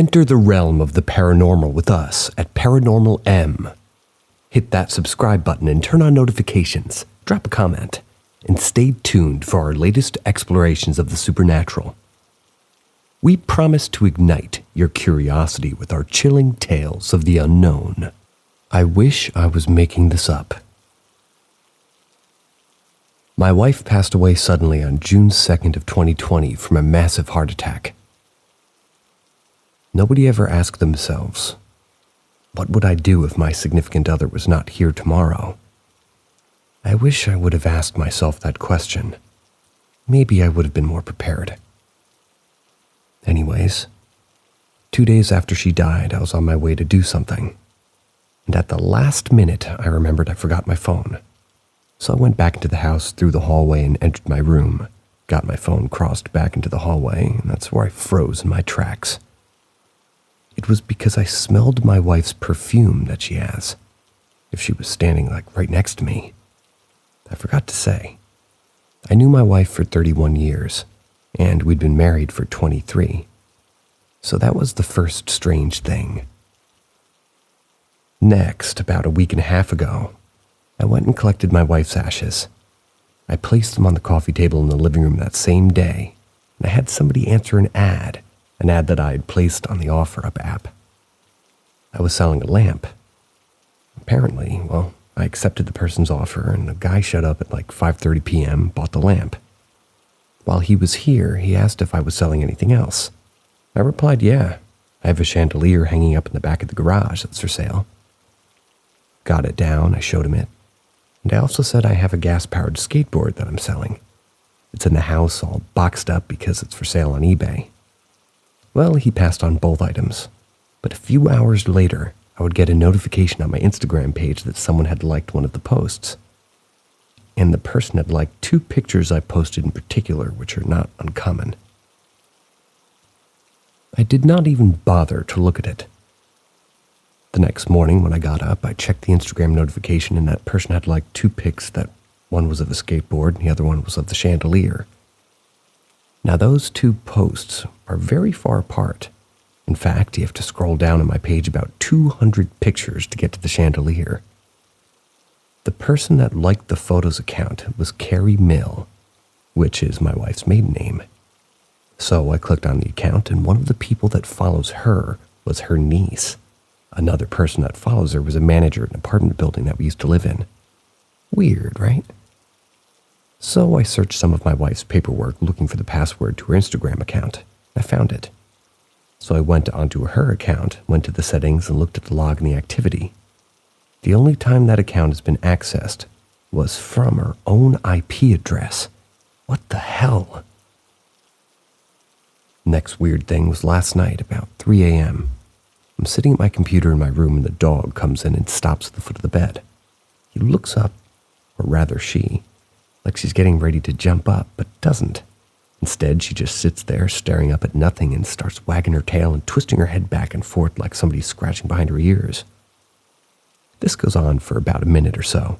Enter the realm of the paranormal with us at Paranormal M. Hit that subscribe button and turn on notifications, drop a comment, and stay tuned for our latest explorations of the supernatural. We promise to ignite your curiosity with our chilling tales of the unknown. I wish I was making this up. My wife passed away suddenly on June 2nd of 2020 from a massive heart attack. Nobody ever asked themselves, what would I do if my significant other was not here tomorrow? I wish I would have asked myself that question. Maybe I would have been more prepared. Anyways, 2 days after she died, I was on my way to do something. And at the last minute, I remembered I forgot my phone. So I went back into the house through the hallway and entered my room, got my phone, crossed back into the hallway, and that's where I froze in my tracks. It was because I smelled my wife's perfume that she has, if she was standing right next to me. I forgot to say, I knew my wife for 31 years, and we'd been married for 23. So that was the first strange thing. Next, about a week and a half ago, I went and collected my wife's ashes. I placed them on the coffee table in the living room that same day, and I had somebody answer an ad that I had placed on the OfferUp app. I was selling a lamp. Apparently, I accepted the person's offer, and the guy showed up at 5:30 p.m., bought the lamp. While he was here, he asked if I was selling anything else. I replied, yeah, I have a chandelier hanging up in the back of the garage that's for sale. Got it down, I showed him it. And I also said I have a gas-powered skateboard that I'm selling. It's in the house all boxed up because it's for sale on eBay. Well, he passed on both items. But a few hours later, I would get a notification on my Instagram page that someone had liked one of the posts. And the person had liked 2 pictures I posted in particular, which are not uncommon. I did not even bother to look at it. The next morning when I got up, I checked the Instagram notification, and that person had liked 2 pics. That one was of a skateboard and the other one was of the chandelier. Now those 2 posts are very far apart. In fact, you have to scroll down on my page about 200 pictures to get to the chandelier. The person that liked the photos account was Carrie Mill, which is my wife's maiden name. So I clicked on the account, and one of the people that follows her was her niece. Another person that follows her was a manager at an apartment building that we used to live in. Weird, right? So I searched some of my wife's paperwork looking for the password to her Instagram account. I found it. So I went onto her account, went to the settings, and looked at the log and the activity. The only time that account has been accessed was from her own IP address. What the hell? Next weird thing was last night, about 3 a.m. I'm sitting at my computer in my room, and the dog comes in and stops at the foot of the bed. He looks up, or rather she, like she's getting ready to jump up, but doesn't. Instead, she just sits there staring up at nothing and starts wagging her tail and twisting her head back and forth like somebody's scratching behind her ears. This goes on for about a minute or so.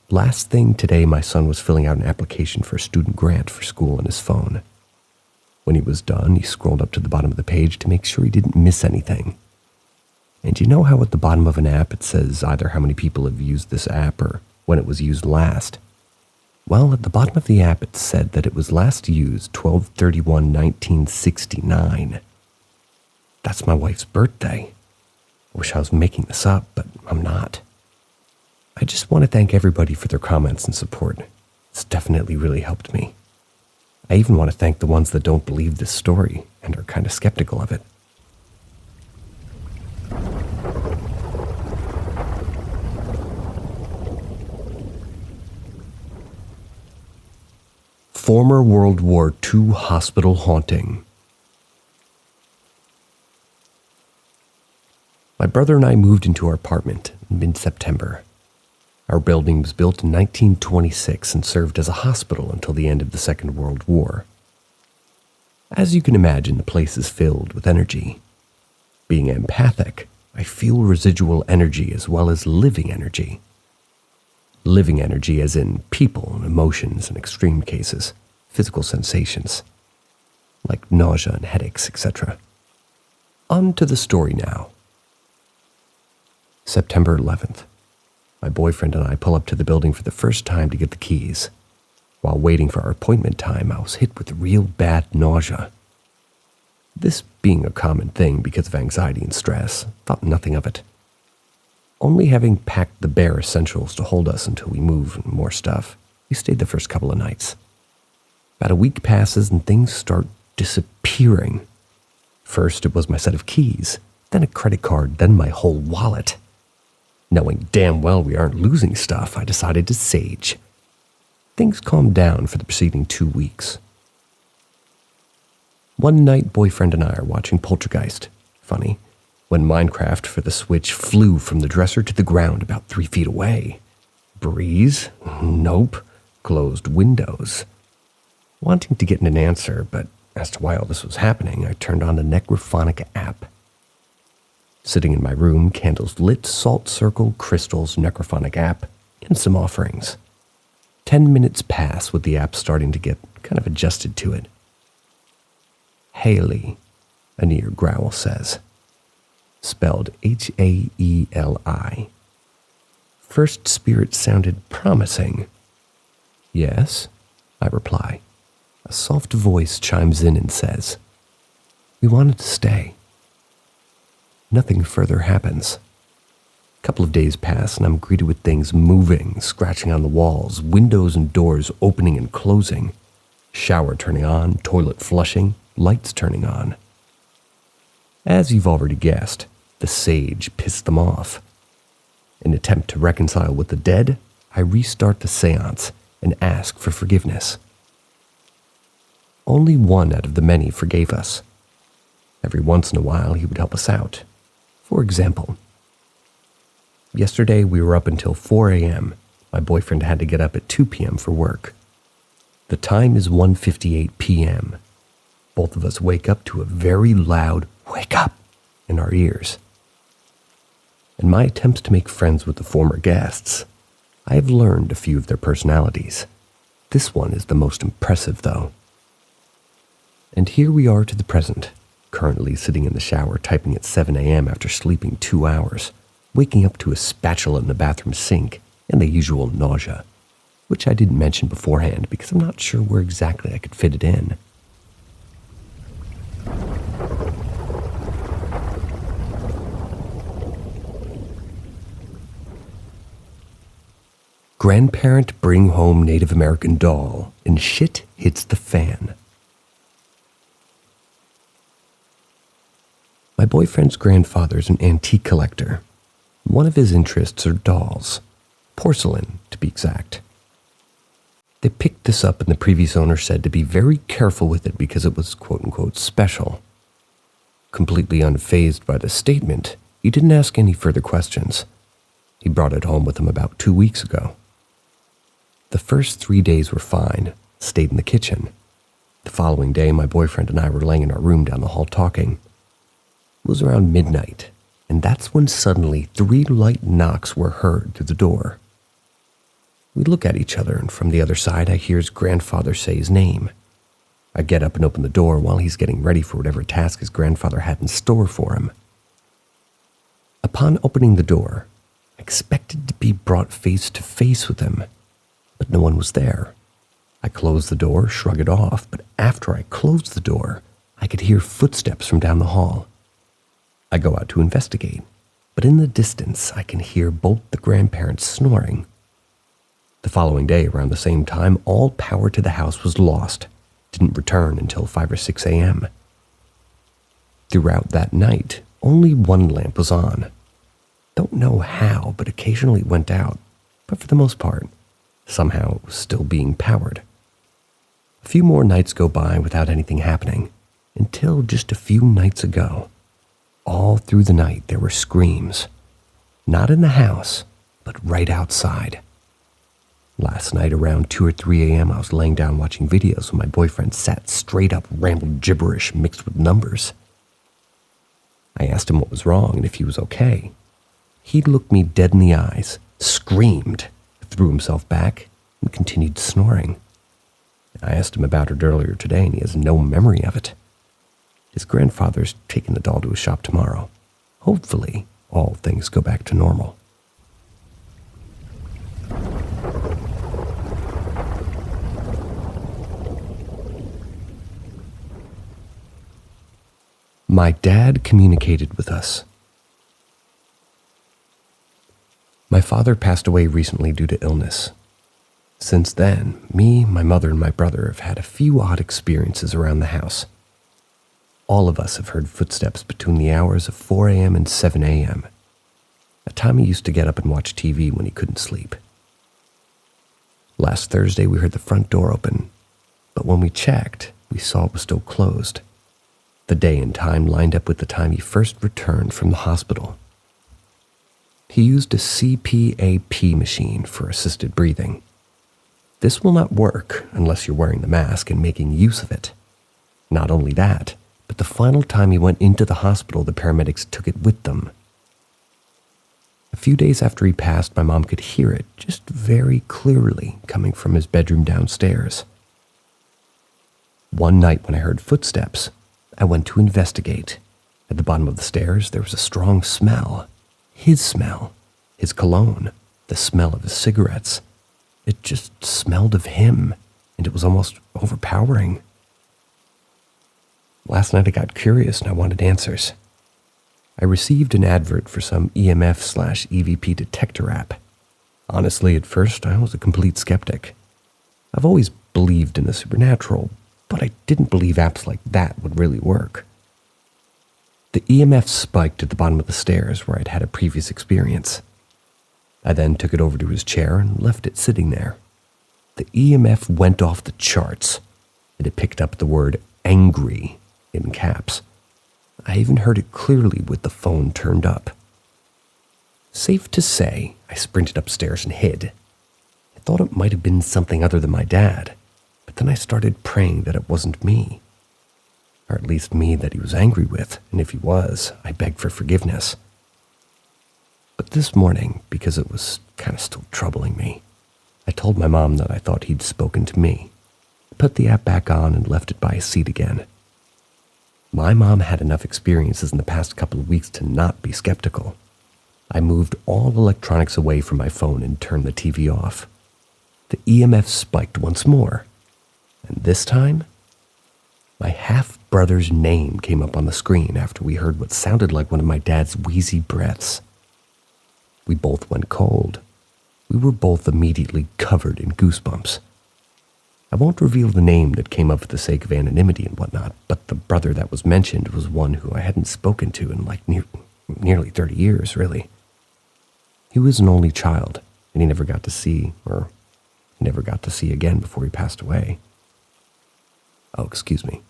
Last thing today, my son was filling out an application for a student grant for school on his phone. When he was done, he scrolled up to the bottom of the page to make sure he didn't miss anything. And you know how at the bottom of an app it says either how many people have used this app or when it was used last? Well, at the bottom of the app it said that it was last used 12/31/1969. That's my wife's birthday. I wish I was making this up, but I'm not. I just want to thank everybody for their comments and support. It's definitely really helped me. I even want to thank the ones that don't believe this story and are kind of skeptical of it. Former World War II hospital haunting. My brother and I moved into our apartment in mid-September. Our building was built in 1926 and served as a hospital until the end of the Second World War. As you can imagine, the place is filled with energy. Being empathic, I feel residual energy as well as living energy. Living energy as in people and emotions in extreme cases, physical sensations. like nausea and headaches, etc. On to the story now. September 11th. My boyfriend and I pull up to the building for the first time to get the keys. While waiting for our appointment time, I was hit with real bad nausea. This being a common thing because of anxiety and stress, thought nothing of it. Only having packed the bare essentials to hold us until we move and more stuff, we stayed the first couple of nights. About a week passes and things start disappearing. First it was my set of keys, then a credit card, then my whole wallet. Knowing damn well we aren't losing stuff, I decided to sage. Things calmed down for the preceding 2 weeks. One night, boyfriend and I are watching Poltergeist. Funny, when Minecraft for the Switch flew from the dresser to the ground about 3 feet away. Breeze? Nope. Closed windows. Wanting to get an answer, but as to why all this was happening, I turned on the Necrophonic app. Sitting in my room, candles lit, salt circle, crystals, Necrophonic app, and some offerings. 10 minutes pass with the app starting to get kind of adjusted to it. Haley, a near growl says. Spelled Haeli. First spirit sounded promising. Yes, I reply. A soft voice chimes in and says, we wanted to stay. Nothing further happens. A couple of days pass and I'm greeted with things moving, scratching on the walls, windows and doors opening and closing, shower turning on, toilet flushing, lights turning on. As you've already guessed, the sage pissed them off. In an attempt to reconcile with the dead, I restart the seance and ask for forgiveness. Only one out of the many forgave us. Every once in a while, he would help us out. For example, yesterday we were up until 4 a.m. My boyfriend had to get up at 2 p.m. for work. The time is 1:58 p.m. Both of us wake up to a very loud "wake up" in our ears. In my attempts to make friends with the former guests, I have learned a few of their personalities. This one is the most impressive, though. And here we are to the present, currently sitting in the shower typing at 7 a.m. after sleeping 2 hours, waking up to a spatula in the bathroom sink and the usual nausea, which I didn't mention beforehand because I'm not sure where exactly I could fit it in. Grandparent bring home Native American doll and shit hits the fan. My boyfriend's grandfather's an antique collector. One of his interests are dolls. Porcelain, to be exact. They picked this up and the previous owner said to be very careful with it because it was quote-unquote special. Completely unfazed by the statement, he didn't ask any further questions. He brought it home with him about 2 weeks ago. The first 3 days were fine, stayed in the kitchen. The following day, my boyfriend and I were laying in our room down the hall talking. It was around midnight, and that's when suddenly 3 light knocks were heard through the door. We look at each other, and from the other side, I hear his grandfather say his name. I get up and open the door while he's getting ready for whatever task his grandfather had in store for him. Upon opening the door, I expected to be brought face to face with him, but no one was there. I closed the door, shrug it off, but after I closed the door, I could hear footsteps from down the hall. I go out to investigate, but in the distance, I can hear both the grandparents snoring. The following day, around the same time, all power to the house was lost. Didn't return until 5 or 6 a.m. Throughout that night, only one lamp was on. Don't know how, but occasionally it went out, but for the most part, somehow it was still being powered. A few more nights go by without anything happening, until just a few nights ago. All through the night there were screams. Not in the house, but right outside. Last night around 2 or 3 a.m. I was laying down watching videos when my boyfriend sat straight up, rambled gibberish mixed with numbers. I asked him what was wrong and if he was okay. He looked me dead in the eyes, screamed, threw himself back, and continued snoring. I asked him about it earlier today, and he has no memory of it. His grandfather's taking the doll to his shop tomorrow. Hopefully, all things go back to normal. My dad communicated with us. My father passed away recently due to illness. Since then, me, my mother, and my brother have had a few odd experiences around the house. All of us have heard footsteps between the hours of 4 a.m. and 7 a.m., a time he used to get up and watch TV when he couldn't sleep. Last Thursday, we heard the front door open, but when we checked, we saw it was still closed. The day and time lined up with the time he first returned from the hospital. He used a CPAP machine for assisted breathing. This will not work unless you're wearing the mask and making use of it. Not only that, but the final time he went into the hospital, the paramedics took it with them. A few days after he passed, my mom could hear it just very clearly coming from his bedroom downstairs. One night when I heard footsteps, I went to investigate. At the bottom of the stairs, there was a strong smell. His cologne, the smell of his cigarettes. It just smelled of him, and it was almost overpowering. Last night I got curious and I wanted answers. I received an advert for some EMF/EVP detector app. Honestly, at first, I was a complete skeptic. I've always believed in the supernatural, but I didn't believe apps like that would really work. The EMF spiked at the bottom of the stairs where I'd had a previous experience. I then took it over to his chair and left it sitting there. The EMF went off the charts, and it picked up the word angry in caps. I even heard it clearly with the phone turned up. Safe to say, I sprinted upstairs and hid. I thought it might have been something other than my dad, but then I started praying that it wasn't me. Or at least me that he was angry with, and if he was, I begged for forgiveness. But this morning, because it was kind of still troubling me, I told my mom that I thought he'd spoken to me. I put the app back on and left it by his seat again. My mom had enough experiences in the past couple of weeks to not be skeptical. I moved all electronics away from my phone and turned the TV off. The EMF spiked once more, and this time, my half-brother's name came up on the screen after we heard what sounded like one of my dad's wheezy breaths. We both went cold. We were both immediately covered in goosebumps. I won't reveal the name that came up for the sake of anonymity and whatnot, but the brother that was mentioned was one who I hadn't spoken to in nearly 30 years, really. He was an only child, and he never got to see again before he passed away. Oh, excuse me.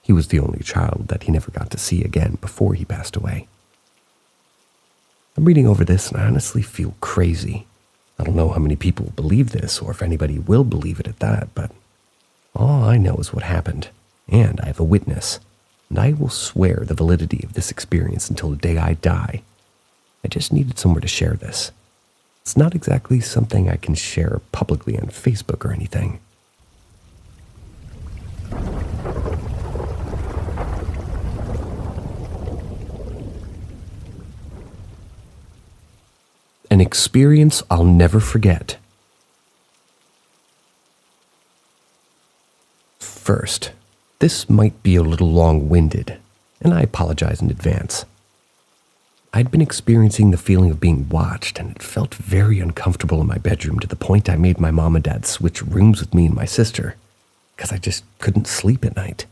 He was the only child that he never got to see again before he passed away. I'm reading over this and I honestly feel crazy. I don't know how many people will believe this or if anybody will believe it at that, but all I know is what happened, and I have a witness, and I will swear the validity of this experience until the day I die. I just needed somewhere to share this. It's not exactly something I can share publicly on Facebook or anything. An experience I'll never forget. First, this might be a little long-winded, and I apologize in advance. I'd been experiencing the feeling of being watched, and it felt very uncomfortable in my bedroom to the point I made my mom and dad switch rooms with me and my sister, because I just couldn't sleep at night.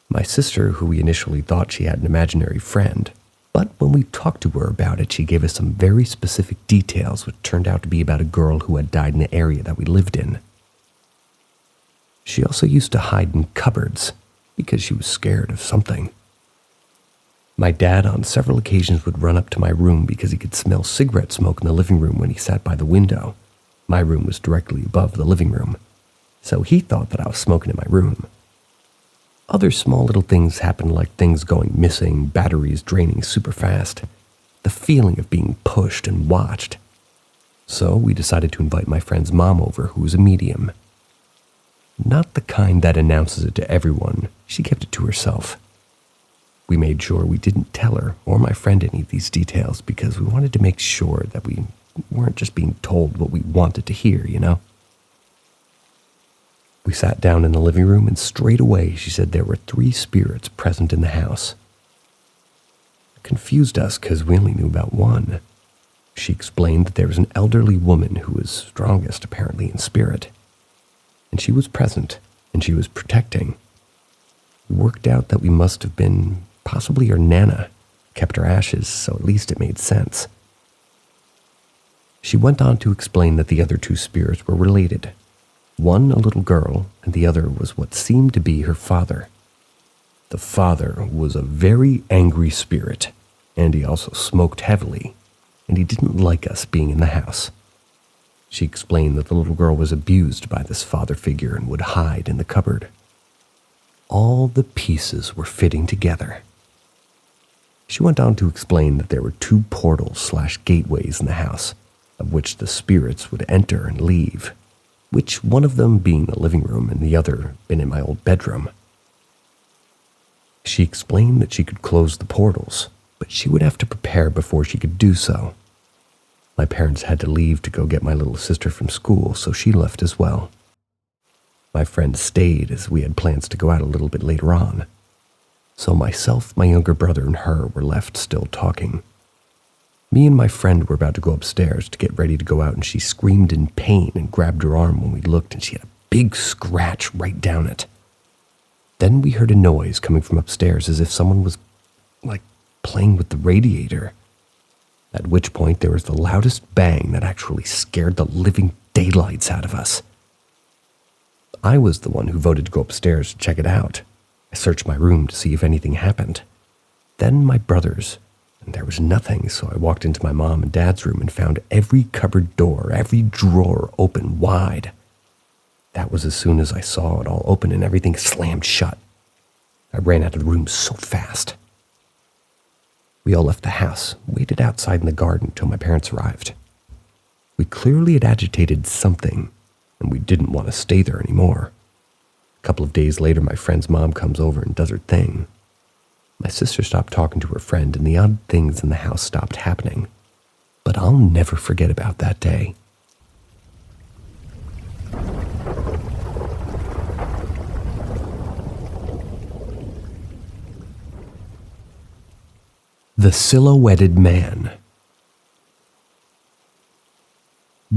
My sister, who we initially thought she had an imaginary friend, but when we talked to her about it, she gave us some very specific details which turned out to be about a girl who had died in the area that we lived in. She also used to hide in cupboards because she was scared of something. My dad on several occasions would run up to my room because he could smell cigarette smoke in the living room when he sat by the window. My room was directly above the living room, so he thought that I was smoking in my room. Other small little things happened, like things going missing, batteries draining super fast, the feeling of being pushed and watched. So we decided to invite my friend's mom over, who was a medium. Not the kind that announces it to everyone. She kept it to herself. We made sure we didn't tell her or my friend any of these details because we wanted to make sure that we weren't just being told what we wanted to hear, you know? We sat down in the living room and straight away she said there were 3 spirits present in the house. It confused us because we only knew about one. She explained that there was an elderly woman who was strongest apparently in spirit. And she was present and she was protecting. We worked out that we must have been possibly her Nana, kept her ashes, so at least it made sense. She went on to explain that the other 2 spirits were related. One a little girl, and the other was what seemed to be her father. The father was a very angry spirit, and he also smoked heavily, and he didn't like us being in the house. She explained that the little girl was abused by this father figure and would hide in the cupboard. All the pieces were fitting together. She went on to explain that there were 2 portals/gateways in the house, of which the spirits would enter and leave, which one of them being the living room and the other been in my old bedroom. She explained that she could close the portals, but she would have to prepare before she could do so. My parents had to leave to go get my little sister from school, so she left as well. My friend stayed as we had plans to go out a little bit later on. So myself, my younger brother, and her were left still talking. Me and my friend were about to go upstairs to get ready to go out, and she screamed in pain and grabbed her arm when we looked, and she had a big scratch right down it. Then we heard a noise coming from upstairs as if someone was, playing with the radiator. At which point there was the loudest bang that actually scared the living daylights out of us. I was the one who voted to go upstairs to check it out. I searched my room to see if anything happened. Then my brother's, and there was nothing, so I walked into my mom and dad's room and found every cupboard door, every drawer open wide. That was as soon as I saw it all open and everything slammed shut. I ran out of the room so fast. We all left the house, waited outside in the garden till my parents arrived. We clearly had agitated something, and we didn't want to stay there anymore. A couple of days later, my friend's mom comes over and does her thing. My sister stopped talking to her friend, and the odd things in the house stopped happening. But I'll never forget about that day. The Silhouetted Man.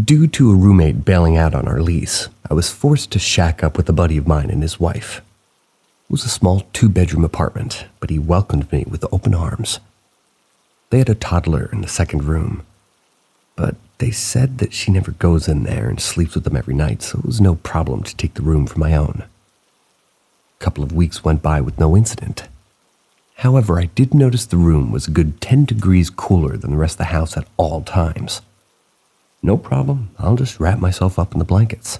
Due to a roommate bailing out on our lease, I was forced to shack up with a buddy of mine and his wife. It was a small 2-bedroom apartment, but he welcomed me with open arms. They had a toddler in the second room, but they said that she never goes in there and sleeps with them every night, so it was no problem to take the room for my own. A couple of weeks went by with no incident. However, I did notice the room was a good 10 degrees cooler than the rest of the house at all times. No problem, I'll just wrap myself up in the blankets.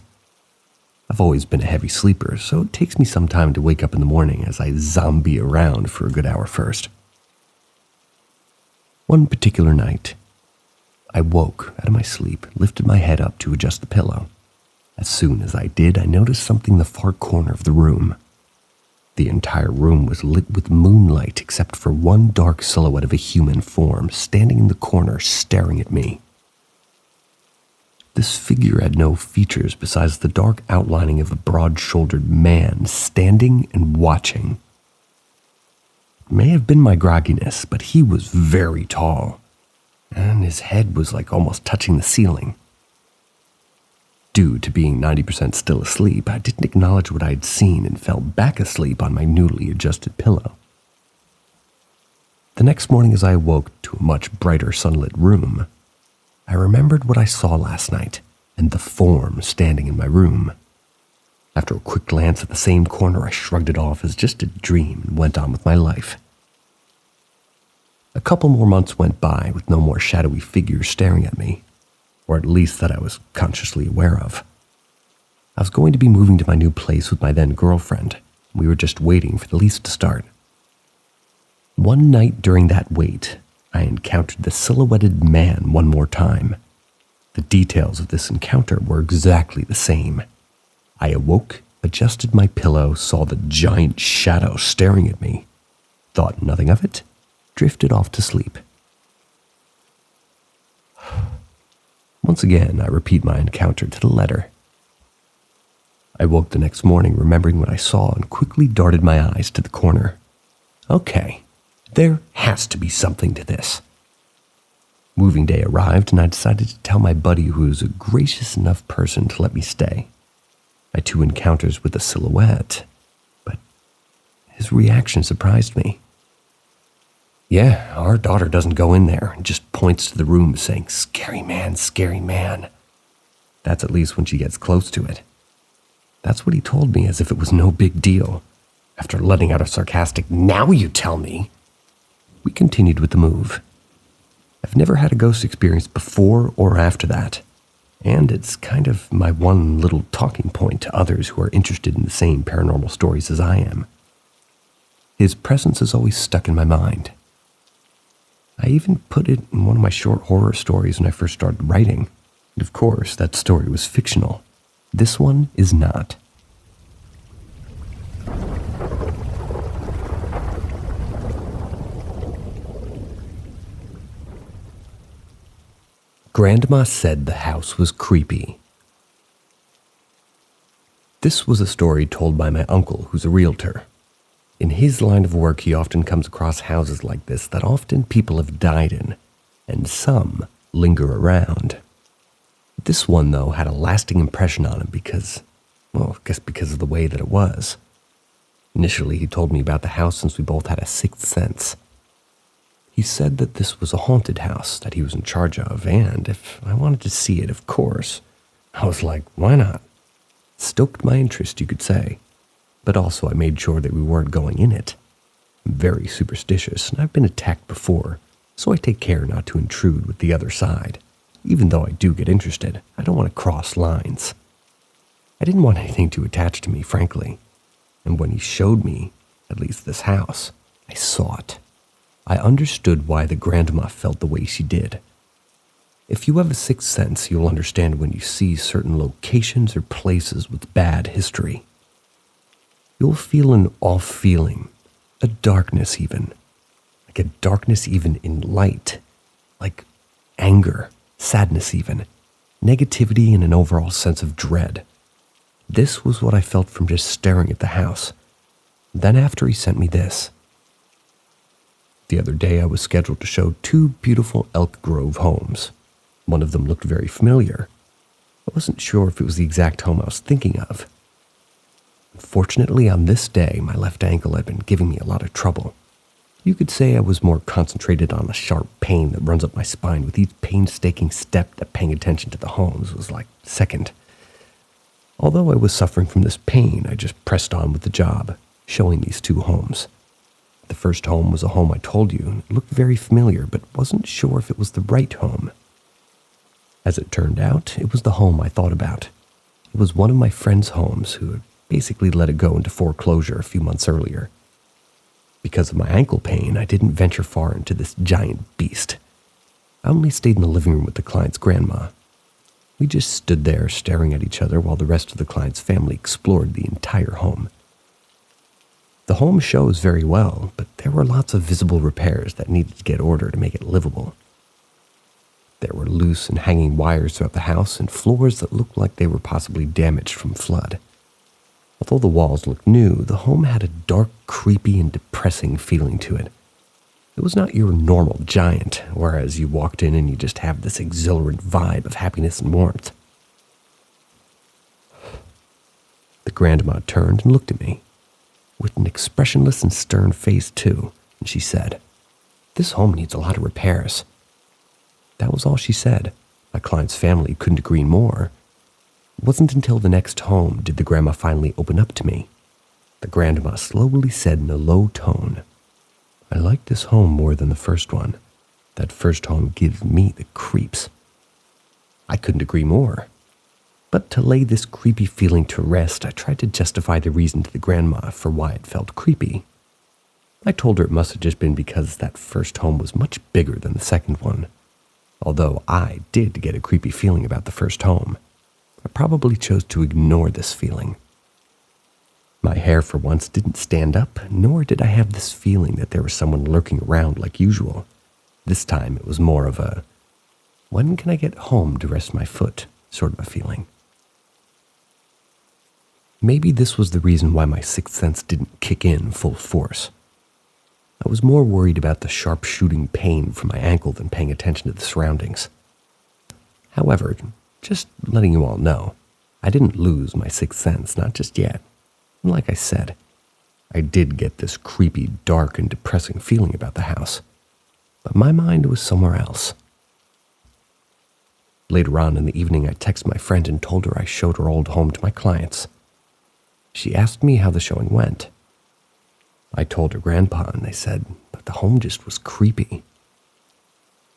I've always been a heavy sleeper, so it takes me some time to wake up in the morning as I zombie around for a good hour first. One particular night, I woke out of my sleep, lifted my head up to adjust the pillow. As soon as I did, I noticed something in the far corner of the room. The entire room was lit with moonlight except for one dark silhouette of a human form standing in the corner staring at me. This figure had no features besides the dark outlining of a broad-shouldered man standing and watching. It may have been my grogginess, but he was very tall, and his head was almost touching the ceiling. Due to being 90% still asleep, I didn't acknowledge what I had seen and fell back asleep on my newly adjusted pillow. The next morning as I awoke to a much brighter sunlit room, I remembered what I saw last night and the form standing in my room. After a quick glance at the same corner, I shrugged it off as just a dream and went on with my life. A couple more months went by with no more shadowy figures staring at me, or at least that I was consciously aware of. I was going to be moving to my new place with my then girlfriend. We were just waiting for the lease to start. One night during that wait, I encountered the silhouetted man one more time. The details of this encounter were exactly the same. I awoke adjusted my pillow, saw the giant shadow staring at me, thought nothing of it, drifted off to sleep. Once again, I repeat my encounter to the letter. I woke the next morning remembering what I saw and quickly darted my eyes to the corner. Okay, there has to be something to this. Moving day arrived and I decided to tell my buddy, who was a gracious enough person to let me stay. I had 2 encounters with a silhouette, but his reaction surprised me. Yeah, our daughter doesn't go in there and just points to the room saying, scary man, scary man. That's at least when she gets close to it. That's what he told me, as if it was no big deal. After letting out a sarcastic, now you tell me, we continued with the move. I've never had a ghost experience before or after that, and it's kind of my one little talking point to others who are interested in the same paranormal stories as I am. His presence is always stuck in my mind. I even put it in one of my short horror stories when I first started writing. And of course, that story was fictional. This one is not. Grandma said the house was creepy. This was a story told by my uncle, who's a realtor. In his line of work, he often comes across houses like this that often people have died in, and some linger around. This one, though, had a lasting impression on him because of the way that it was. Initially, he told me about the house since we both had a sixth sense. He said that this was a haunted house that he was in charge of, and if I wanted to see it, of course, I was like, why not? Stoked my interest, you could say. But also I made sure that we weren't going in it. I'm very superstitious, and I've been attacked before, so I take care not to intrude with the other side. Even though I do get interested, I don't want to cross lines. I didn't want anything to attach to me, frankly. And when he showed me, at least this house, I saw it. I understood why the grandma felt the way she did. If you have a sixth sense, you'll understand when you see certain locations or places with bad history. You'll feel an off feeling, a darkness even. Like a darkness even in light. Like anger, sadness even, negativity and an overall sense of dread. This was what I felt from just staring at the house. Then after he sent me this. The other day I was scheduled to show 2 beautiful Elk Grove homes. One of them looked very familiar. I wasn't sure if it was the exact home I was thinking of. Unfortunately, on this day, my left ankle had been giving me a lot of trouble. You could say I was more concentrated on a sharp pain that runs up my spine with each painstaking step that paying attention to the homes was like second. Although I was suffering from this pain, I just pressed on with the job, showing these 2 homes. The first home was a home I told you, and it looked very familiar, but wasn't sure if it was the right home. As it turned out, it was the home I thought about. It was one of my friend's homes who had basically let it go into foreclosure a few months earlier. Because of my ankle pain, I didn't venture far into this giant beast. I only stayed in the living room with the client's grandma. We just stood there staring at each other while the rest of the client's family explored the entire home. The home shows very well, but there were lots of visible repairs that needed to get ordered to make it livable. There were loose and hanging wires throughout the house and floors that looked like they were possibly damaged from flood. Although the walls looked new, the home had a dark, creepy, and depressing feeling to it. It was not your normal giant, whereas you walked in and you just have this exhilarant vibe of happiness and warmth. The grandma turned and looked at me, with an expressionless and stern face too, and she said, "This home needs a lot of repairs." That was all she said. My client's family couldn't agree more. It wasn't until the next home did the grandma finally open up to me. The grandma slowly said in a low tone, "I like this home more than the first one. That first home gives me the creeps." I couldn't agree more. But to lay this creepy feeling to rest, I tried to justify the reason to the grandma for why it felt creepy. I told her it must have just been because that first home was much bigger than the second one. Although I did get a creepy feeling about the first home, I probably chose to ignore this feeling. My hair for once didn't stand up, nor did I have this feeling that there was someone lurking around like usual. This time it was more of a, when can I get home to rest my foot sort of a feeling. Maybe this was the reason why my sixth sense didn't kick in full force. I was more worried about the sharp shooting pain from my ankle than paying attention to the surroundings. However, just letting you all know, I didn't lose my sixth sense, not just yet. And like I said, I did get this creepy, dark, and depressing feeling about the house, but my mind was somewhere else. Later on in the evening, I texted my friend and told her I showed her old home to my clients. She asked me how the showing went. I told her grandpa, and they said that the home just was creepy.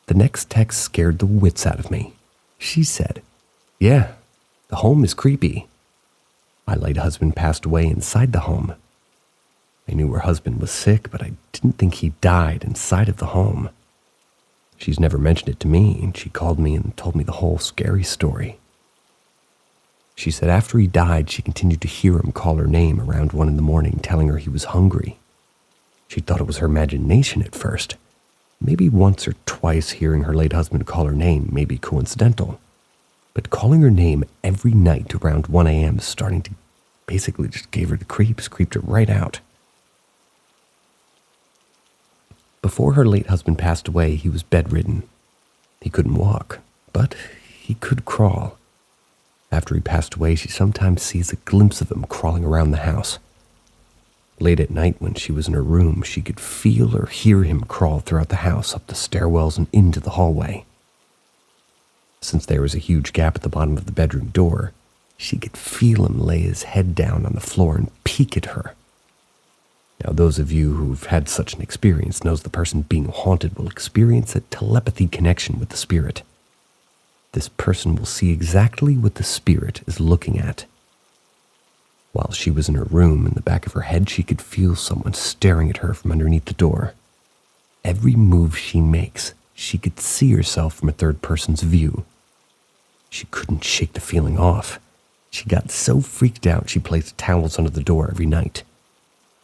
The next text scared the wits out of me. She said, "Yeah, the home is creepy. My late husband passed away inside the home. I knew her husband was sick, but I didn't think he died inside of the home. She's never mentioned it to me, and she called me and told me the whole scary story. She said after he died, she continued to hear him call her name around 1 a.m, telling her he was hungry. She thought it was her imagination at first. Maybe once or twice hearing her late husband call her name may be coincidental. But calling her name every night around 1 a.m. starting to basically just gave her the creeps, creeped her right out. Before her late husband passed away, he was bedridden. He couldn't walk, but he could crawl. After he passed away, she sometimes sees a glimpse of him crawling around the house. Late at night when she was in her room, she could feel or hear him crawl throughout the house, up the stairwells and into the hallway. Since there was a huge gap at the bottom of the bedroom door, she could feel him lay his head down on the floor and peek at her. Now, those of you who've had such an experience knows the person being haunted will experience a telepathy connection with the spirit. This person will see exactly what the spirit is looking at. While she was in her room, in the back of her head, she could feel someone staring at her from underneath the door. Every move she makes, she could see herself from a third person's view. She couldn't shake the feeling off. She got so freaked out she placed towels under the door every night.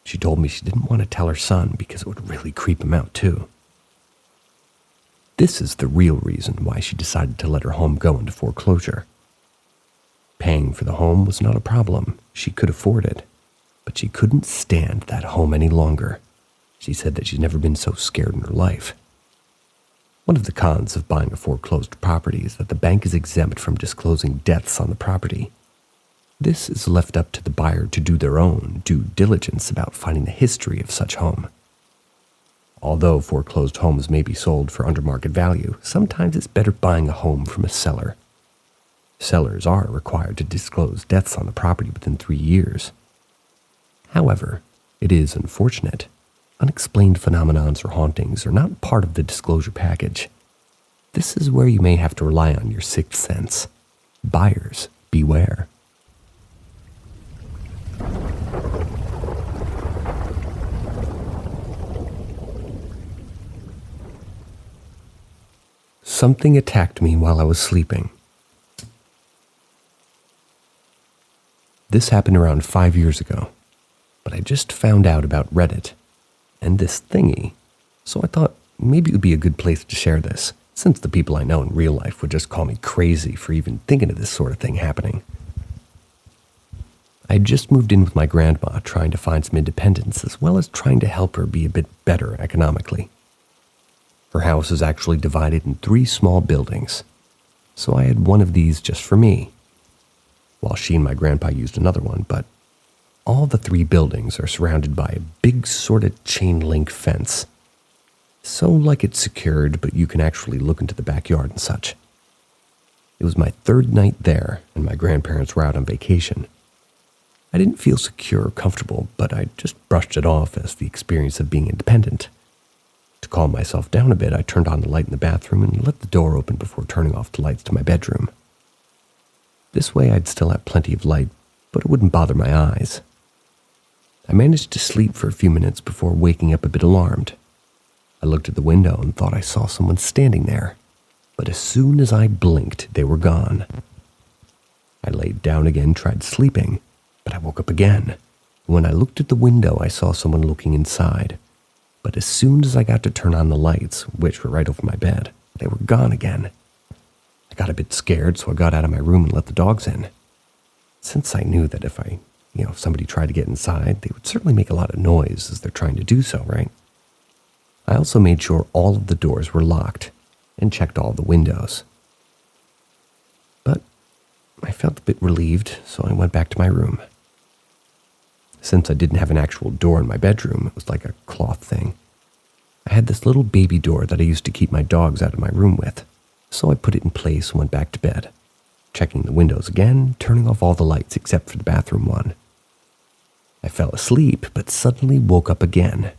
She told me she didn't want to tell her son because it would really creep him out too. This is the real reason why she decided to let her home go into foreclosure. Paying for the home was not a problem. She could afford it, but she couldn't stand that home any longer. She said that she's never been so scared in her life. One of the cons of buying a foreclosed property is that the bank is exempt from disclosing deaths on the property. This is left up to the buyer to do their own due diligence about finding the history of such home. Although foreclosed homes may be sold for under market value, sometimes it's better buying a home from a seller. Sellers are required to disclose deaths on the property within 3 years. However, it is unfortunate. Unexplained phenomenons or hauntings are not part of the disclosure package. This is where you may have to rely on your sixth sense. Buyers, beware. Something attacked me while I was sleeping. This happened around 5 years ago, but I just found out about Reddit and this thingy, so I thought maybe it would be a good place to share this, since the people I know in real life would just call me crazy for even thinking of this sort of thing happening. I had just moved in with my grandma, trying to find some independence, as well as trying to help her be a bit better economically. Her house is actually divided in 3 small buildings, so I had one of these just for me, while she and my grandpa used another one, but all the 3 buildings are surrounded by a big sort of chain link fence. So like it's secured, but you can actually look into the backyard and such. It was my 3rd night there, and my grandparents were out on vacation. I didn't feel secure or comfortable, but I just brushed it off as the experience of being independent. To calm myself down a bit, I turned on the light in the bathroom and let the door open before turning off the lights to my bedroom. This way I'd still have plenty of light, but it wouldn't bother my eyes. I managed to sleep for a few minutes before waking up a bit alarmed. I looked at the window and thought I saw someone standing there, but as soon as I blinked, they were gone. I laid down again, tried sleeping, but I woke up again, When I looked at the window, I saw someone looking inside. But as soon as I got to turn on the lights, which were right over my bed, they were gone again. I got a bit scared, so I got out of my room and let the dogs in. Since I knew that if somebody tried to get inside, they would certainly make a lot of noise as they're trying to do so, right? I also made sure all of the doors were locked and checked all the windows. But I felt a bit relieved, so I went back to my room. Since I didn't have an actual door in my bedroom, it was like a cloth thing. I had this little baby door that I used to keep my dogs out of my room with, so I put it in place and went back to bed, checking the windows again, turning off all the lights except for the bathroom one. I fell asleep, but suddenly woke up again.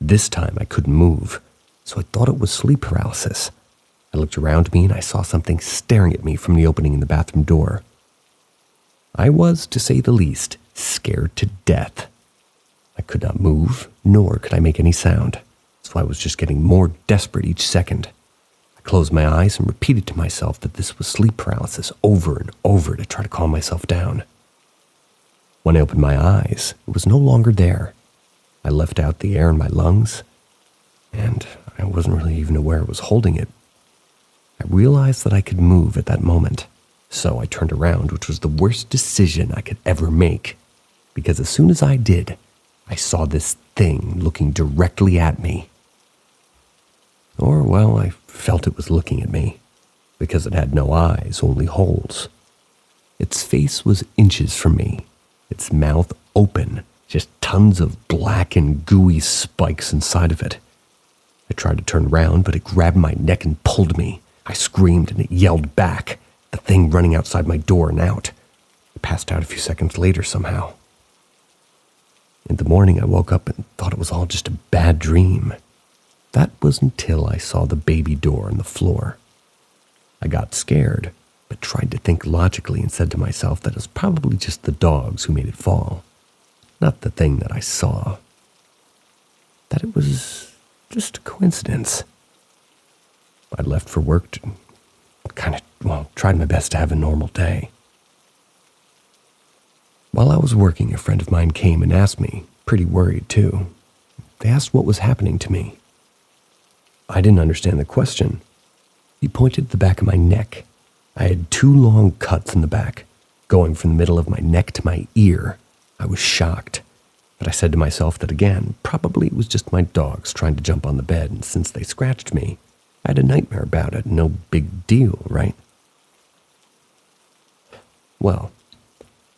This time I couldn't move, so I thought it was sleep paralysis. I looked around me and I saw something staring at me from the opening in the bathroom door. I was, to say the least, scared to death. I could not move, nor could I make any sound, so I was just getting more desperate each second. I closed my eyes and repeated to myself that this was sleep paralysis over and over to try to calm myself down. When I opened my eyes, it was no longer there. I left out the air in my lungs, and I wasn't really even aware I was holding it. I realized that I could move at that moment, so I turned around, which was the worst decision I could ever make, because as soon as I did, I saw this thing looking directly at me. Or, well, I felt it was looking at me, because it had no eyes, only holes. Its face was inches from me, its mouth open, just tons of black and gooey spikes inside of it. I tried to turn around, but it grabbed my neck and pulled me. I screamed and it yelled back, the thing running outside my door and out. I passed out a few seconds later somehow. In the morning, I woke up and thought it was all just a bad dream. That was until I saw the baby door on the floor. I got scared, but tried to think logically and said to myself that it was probably just the dogs who made it fall, not the thing that I saw. That it was just a coincidence. I left for work to tried my best to have a normal day. While I was working, a friend of mine came and asked me, pretty worried too. They asked what was happening to me. I didn't understand the question. He pointed to the back of my neck. I had 2 long cuts in the back, going from the middle of my neck to my ear. I was shocked, but I said to myself that again, probably it was just my dogs trying to jump on the bed, and since they scratched me, I had a nightmare about it. No big deal, right? Well,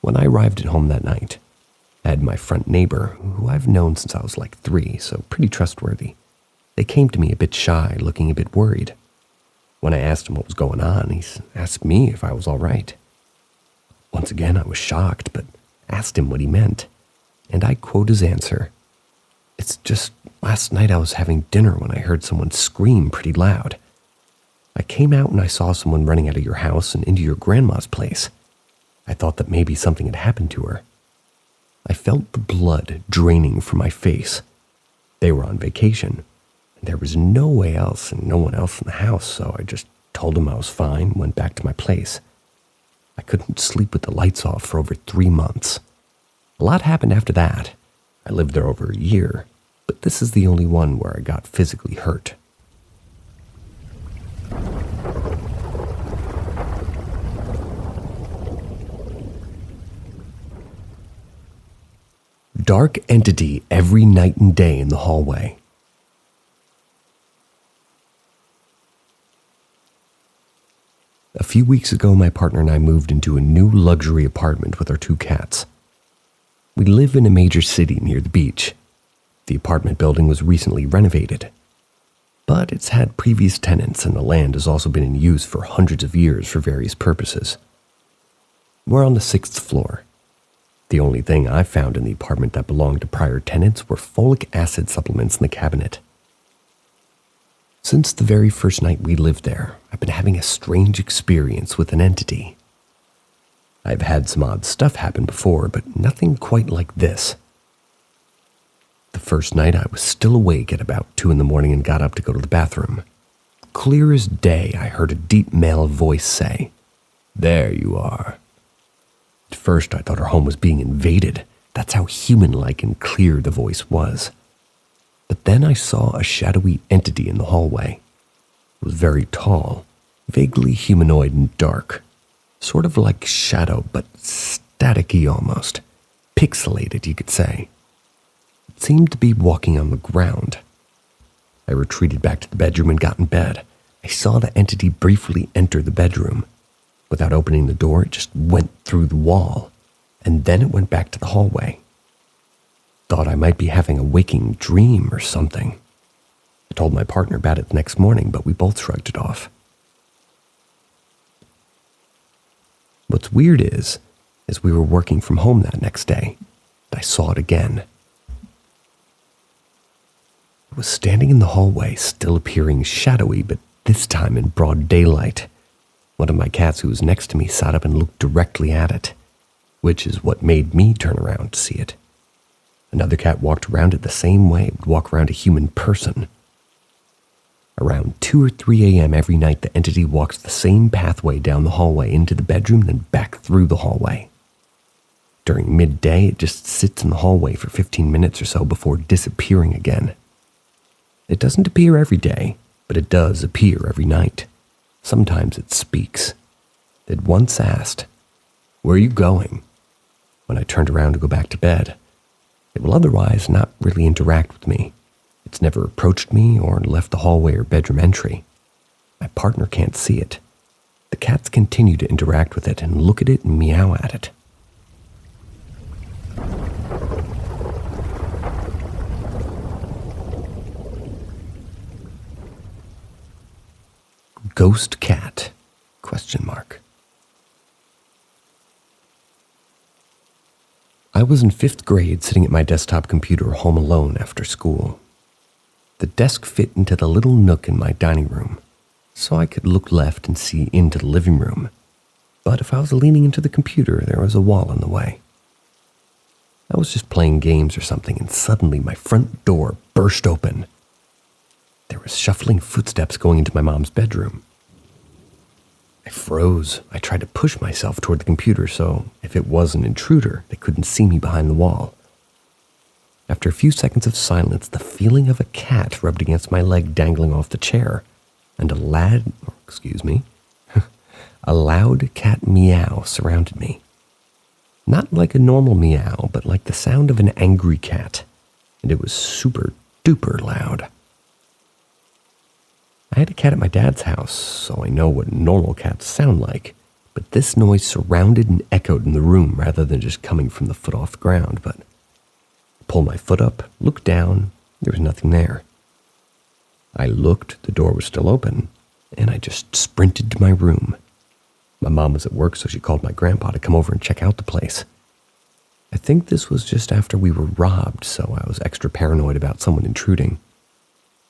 when I arrived at home that night, I had my front neighbor, who I've known since I was like 3, so pretty trustworthy. They came to me a bit shy, looking a bit worried. When I asked him what was going on, he asked me if I was all right. Once again, I was shocked, but asked him what he meant, and I quote his answer. "It's just last night I was having dinner when I heard someone scream pretty loud. I came out and I saw someone running out of your house and into your grandma's place. I thought that maybe something had happened to her. I felt the blood draining from my face. They were on vacation, and there was no way else and no one else in the house, so I just told them I was fine and went back to my place. I couldn't sleep with the lights off for over 3 months. A lot happened after that. I lived there over a year, but this is the only one where I got physically hurt." Dark entity every night and day in the hallway. A few weeks ago, my partner and I moved into a new luxury apartment with our 2 cats. We live in a major city near the beach. The apartment building was recently renovated, but it's had previous tenants and the land has also been in use for hundreds of years for various purposes. We're on the 6th floor. The only thing I found in the apartment that belonged to prior tenants were folic acid supplements in the cabinet. Since the very first night we lived there, I've been having a strange experience with an entity. I've had some odd stuff happen before, but nothing quite like this. The first night I was still awake at about 2 in the morning and got up to go to the bathroom. Clear as day, I heard a deep male voice say, "There you are." At first I thought our home was being invaded, That's how human-like and clear the voice was. But then I saw a shadowy entity in the hallway. It was very tall, vaguely humanoid and dark. Sort of like Shadow, but staticky almost. Pixelated, you could say. It seemed to be walking on the ground. I retreated back to the bedroom and got in bed. I saw the entity briefly enter the bedroom. Without opening the door, it just went through the wall, and then it went back to the hallway. Thought I might be having a waking dream or something. I told my partner about it the next morning, but we both shrugged it off. What's weird is we were working from home that next day, and I saw it again. It was standing in the hallway, still appearing shadowy, but this time in broad daylight. One of my cats who was next to me sat up and looked directly at it, which is what made me turn around to see it. Another cat walked around it the same way it would walk around a human person. Around 2 or 3 a.m. every night, the entity walks the same pathway down the hallway into the bedroom, then back through the hallway. During midday, it just sits in the hallway for 15 minutes or so before disappearing again. It doesn't appear every day, but it does appear every night. Sometimes it speaks. It once asked, "Where are you going?" when I turned around to go back to bed. It will otherwise not really interact with me. It's never approached me or left the hallway or bedroom entry. My partner can't see it. The cats continue to interact with it and look at it and meow at it. Ghost cat? ? I was in 5th grade sitting at my desktop computer home alone after school. The desk fit into the little nook in my dining room, so I could look left and see into the living room. But if I was leaning into the computer, there was a wall in the way. I was just playing games or something, and suddenly my front door burst open. There was shuffling footsteps going into my mom's bedroom. I froze. I tried to push myself toward the computer so if it was an intruder, they couldn't see me behind the wall. After a few seconds of silence, the feeling of a cat rubbed against my leg dangling off the chair, and a loud cat meow surrounded me. Not like a normal meow, but like the sound of an angry cat, and it was super duper loud. I had a cat at my dad's house, so I know what normal cats sound like, but this noise surrounded and echoed in the room rather than just coming from the foot off the ground. But I pulled my foot up, looked down, there was nothing there. I looked, the door was still open, and I just sprinted to my room. My mom was at work, so she called my grandpa to come over and check out the place. I think this was just after we were robbed, so I was extra paranoid about someone intruding.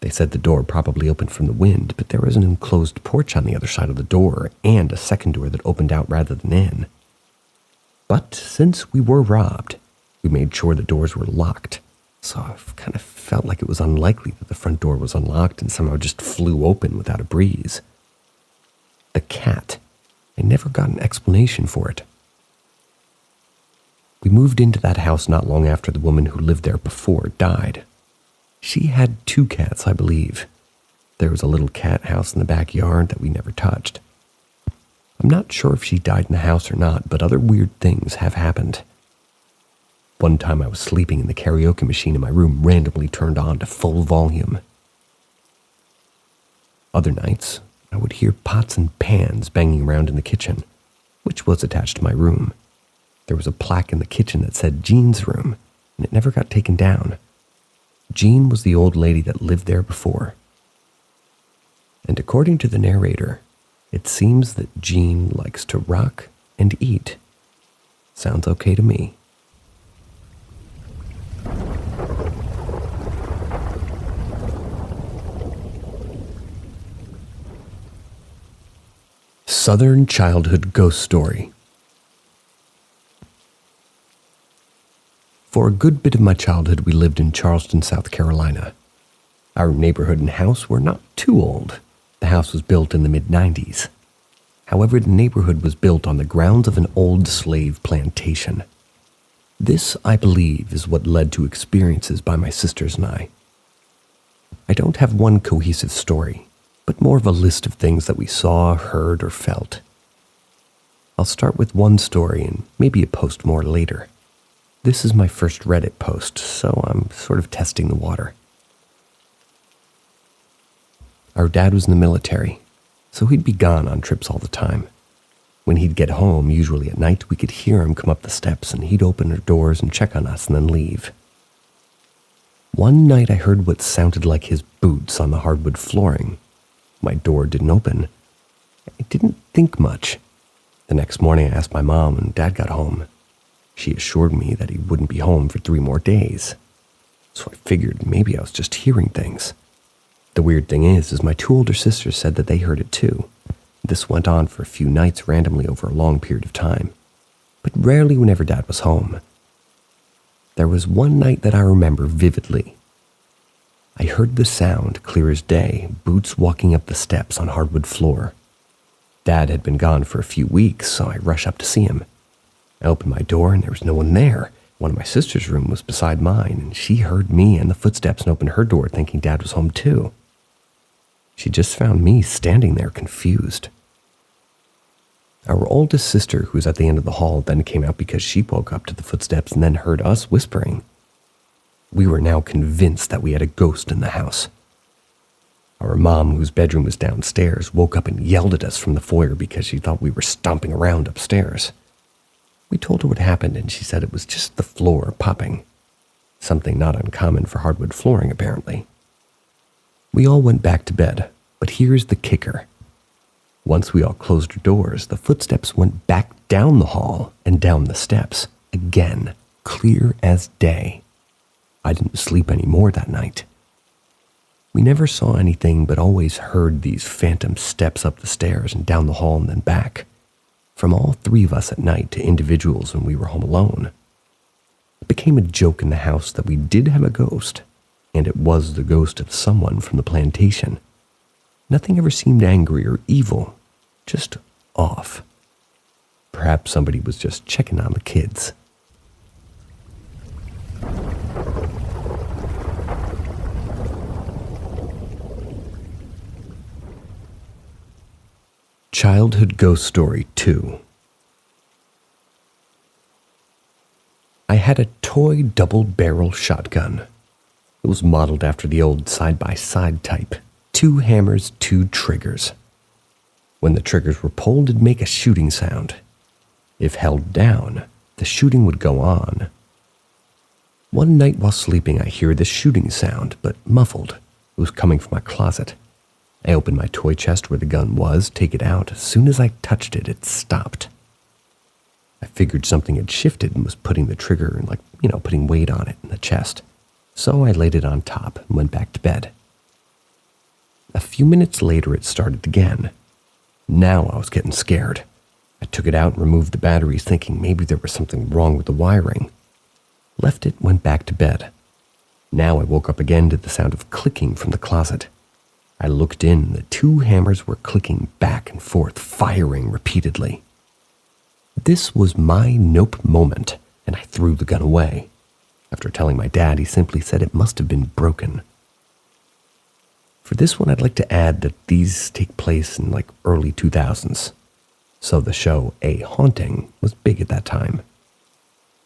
They said the door probably opened from the wind, but there was an enclosed porch on the other side of the door and a second door that opened out rather than in. But since we were robbed, we made sure the doors were locked, so I kind of felt like it was unlikely that the front door was unlocked and somehow just flew open without a breeze. The cat, I never got an explanation for it. We moved into that house not long after the woman who lived there before died. She had 2 cats, I believe. There was a little cat house in the backyard that we never touched. I'm not sure if she died in the house or not, but other weird things have happened. One time I was sleeping and the karaoke machine in my room randomly turned on to full volume. Other nights, I would hear pots and pans banging around in the kitchen, which was attached to my room. There was a plaque in the kitchen that said Jean's room, and it never got taken down. Jean was the old lady that lived there before. And according to the narrator, it seems that Jean likes to rock and eat. Sounds okay to me. Southern Childhood Ghost Story. For a good bit of my childhood, we lived in Charleston, South Carolina. Our neighborhood and house were not too old. The house was built in the mid-90s. However, the neighborhood was built on the grounds of an old slave plantation. This, I believe, is what led to experiences by my sisters and I. I don't have one cohesive story, but more of a list of things that we saw, heard, or felt. I'll start with one story and maybe a post more later. This is my first Reddit post, so I'm sort of testing the water. Our dad was in the military, so he'd be gone on trips all the time. When he'd get home, usually at night, we could hear him come up the steps and he'd open our doors and check on us and then leave. One night I heard what sounded like his boots on the hardwood flooring. My door didn't open. I didn't think much. The next morning I asked my mom when Dad got home. She assured me that he wouldn't be home for 3 more days. So I figured maybe I was just hearing things. The weird thing is my 2 older sisters said that they heard it too. This went on for a few nights randomly over a long period of time, but rarely whenever Dad was home. There was one night that I remember vividly. I heard the sound clear as day, boots walking up the steps on hardwood floor. Dad had been gone for a few weeks, so I rushed up to see him. I opened my door and there was no one there. One of my sister's room was beside mine, and she heard me and the footsteps and opened her door thinking Dad was home too. She just found me standing there confused. Our oldest sister, who was at the end of the hall, then came out because she woke up to the footsteps and then heard us whispering. We were now convinced that we had a ghost in the house. Our mom, whose bedroom was downstairs, woke up and yelled at us from the foyer because she thought we were stomping around upstairs. We told her what happened and she said it was just the floor popping. Something not uncommon for hardwood flooring, apparently. We all went back to bed, but here's the kicker. Once we all closed our doors, the footsteps went back down the hall and down the steps, again, clear as day. I didn't sleep anymore that night. We never saw anything but always heard these phantom steps up the stairs and down the hall and then back, from all 3 of us at night to individuals when we were home alone. It became a joke in the house that we did have a ghost, and it was the ghost of someone from the plantation. Nothing ever seemed angry or evil, just off. Perhaps somebody was just checking on the kids. Childhood Ghost Story 2. I had a toy double-barrel shotgun. It was modeled after the old side-by-side type. 2 hammers, 2 triggers. When the triggers were pulled, it'd make a shooting sound. If held down, the shooting would go on. One night while sleeping, I hear this shooting sound, but muffled. It was coming from my closet. I opened my toy chest where the gun was, take it out. As soon as I touched it, it stopped. I figured something had shifted and was putting the trigger, putting weight on it in the chest. So I laid it on top and went back to bed. A few minutes later, it started again. Now I was getting scared. I took it out and removed the batteries, thinking maybe there was something wrong with the wiring. Left it, went back to bed. Now I woke up again to the sound of clicking from the closet. I looked in, the 2 hammers were clicking back and forth, firing repeatedly. This was my nope moment, and I threw the gun away. After telling my dad, he simply said it must have been broken. For this one, I'd like to add that these take place in early 2000s. So the show A Haunting was big at that time.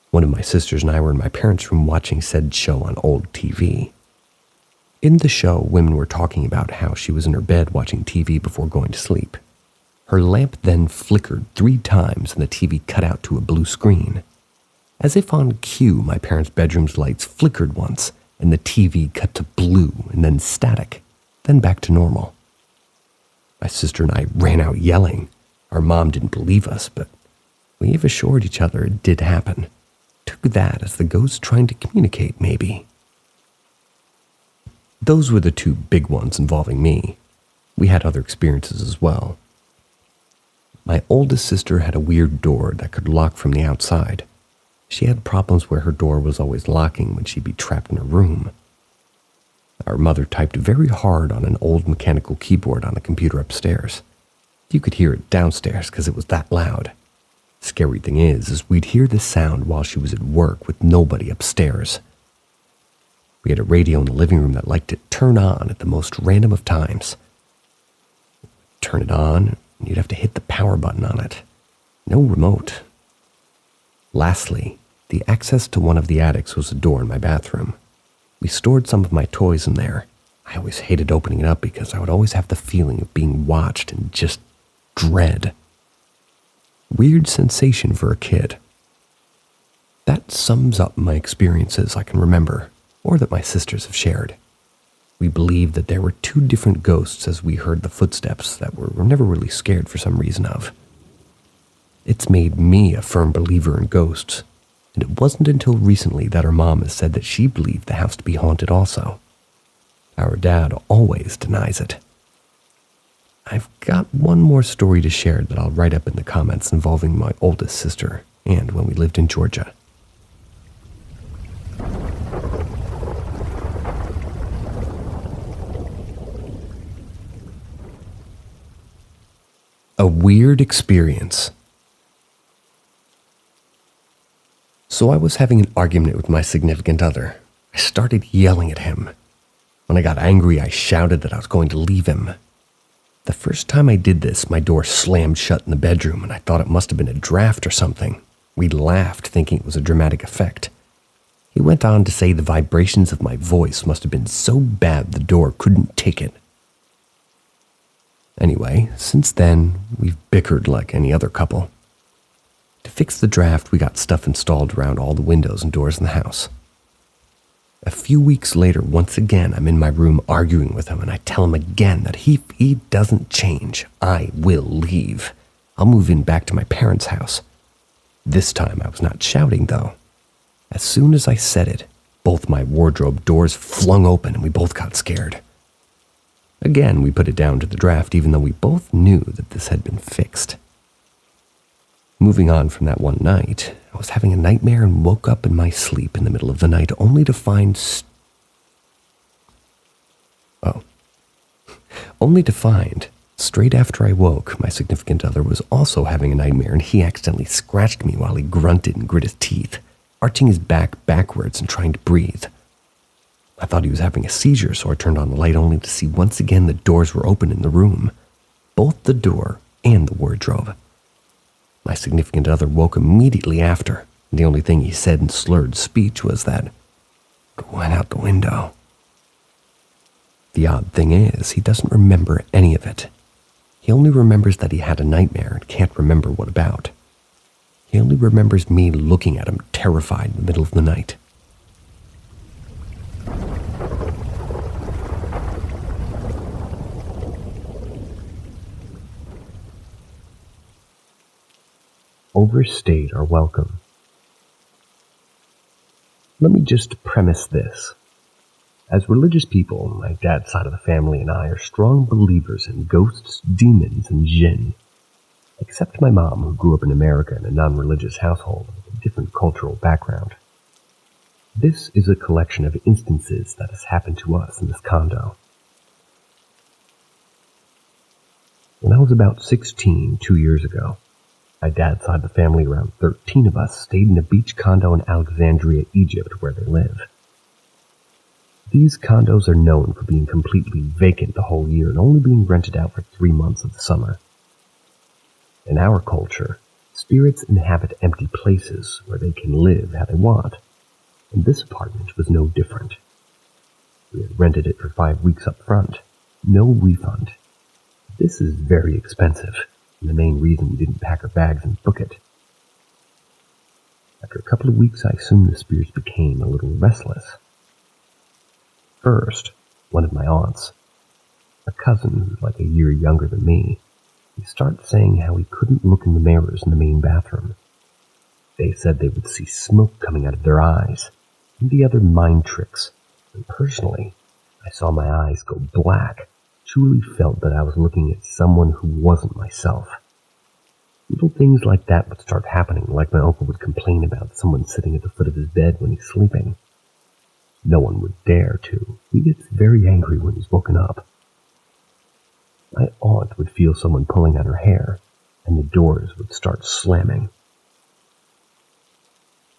One of my sisters and I were in my parents' room watching said show on old TV. In the show, women were talking about how she was in her bed watching TV before going to sleep. Her lamp then flickered 3 times and the TV cut out to a blue screen. As if on cue, my parents' bedroom's lights flickered once and the TV cut to blue and then static, then back to normal. My sister and I ran out yelling. Our mom didn't believe us, but we have assured each other it did happen. Took that as the ghost trying to communicate, maybe. Those were the 2 big ones involving me. We had other experiences as well. My oldest sister had a weird door that could lock from the outside. She had problems where her door was always locking when she'd be trapped in her room. Our mother typed very hard on an old mechanical keyboard on the computer upstairs. You could hear it downstairs because it was that loud. Scary thing is we'd hear this sound while she was at work with nobody upstairs. We had a radio in the living room that liked to turn on at the most random of times. Turn it on, and you'd have to hit the power button on it. No remote. Lastly, the access to one of the attics was a door in my bathroom. We stored some of my toys in there. I always hated opening it up because I would always have the feeling of being watched and just dread. Weird sensation for a kid. That sums up my experiences I can remember, or that my sisters have shared. We believed that there were two different ghosts as we heard the footsteps that we're never really scared for some reason of. It's made me a firm believer in ghosts, and it wasn't until recently that our mom has said that she believed the house to be haunted also. Our dad always denies it. I've got one more story to share that I'll write up in the comments involving my oldest sister and when we lived in Georgia. A weird experience. So I was having an argument with my significant other. I started yelling at him. When I got angry, I shouted that I was going to leave him. The first time I did this, my door slammed shut in the bedroom, and I thought it must have been a draft or something. We laughed, thinking it was a dramatic effect. He went on to say the vibrations of my voice must have been so bad the door couldn't take it. Anyway, since then, we've bickered like any other couple. To fix the draft, we got stuff installed around all the windows and doors in the house. A few weeks later, once again, I'm in my room arguing with him, and I tell him again that if he doesn't change, I will leave. I'll move in back to my parents' house. This time, I was not shouting, though. As soon as I said it, both my wardrobe doors flung open, and we both got scared. Again, we put it down to the draft, even though we both knew that this had been fixed. Moving on from that one night, I was having a nightmare and woke up in my sleep in the middle of the night only to find straight after I woke, my significant other was also having a nightmare, and he accidentally scratched me while he grunted and grit his teeth, arching his back backwards and trying to breathe. I thought he was having a seizure, so I turned on the light only to see once again the doors were open in the room, both the door and the wardrobe. My significant other woke immediately after, and the only thing he said in slurred speech was that it went out the window. The odd thing is, he doesn't remember any of it. He only remembers that he had a nightmare and can't remember what about. He only remembers me looking at him terrified in the middle of the night. Overstayed our welcome. Let me just premise this. As religious people, my dad's side of the family and I are strong believers in ghosts, demons, and jinn. Except my mom, who grew up in America in a non-religious household with a different cultural background. This is a collection of instances that has happened to us in this condo. When I was about 16, 2 years ago, my dad's side of the family, around 13 of us, stayed in a beach condo in Alexandria, Egypt, where they live. These condos are known for being completely vacant the whole year and only being rented out for 3 months of the summer. In our culture, spirits inhabit empty places where they can live how they want, and this apartment was no different. We had rented it for 5 weeks up front, no refund. This is very expensive, and the main reason we didn't pack our bags and book it. After a couple of weeks, I assumed the spirits became a little restless. First, one of my aunts, a cousin who's like a year younger than me, he started saying how he couldn't look in the mirrors in the main bathroom. They said they would see smoke coming out of their eyes, and the other mind tricks, and personally, I saw my eyes go black, truly felt that I was looking at someone who wasn't myself. Little things like that would start happening, like my uncle would complain about someone sitting at the foot of his bed when he's sleeping. No one would dare to. He gets very angry when he's woken up. My aunt would feel someone pulling at her hair, and the doors would start slamming.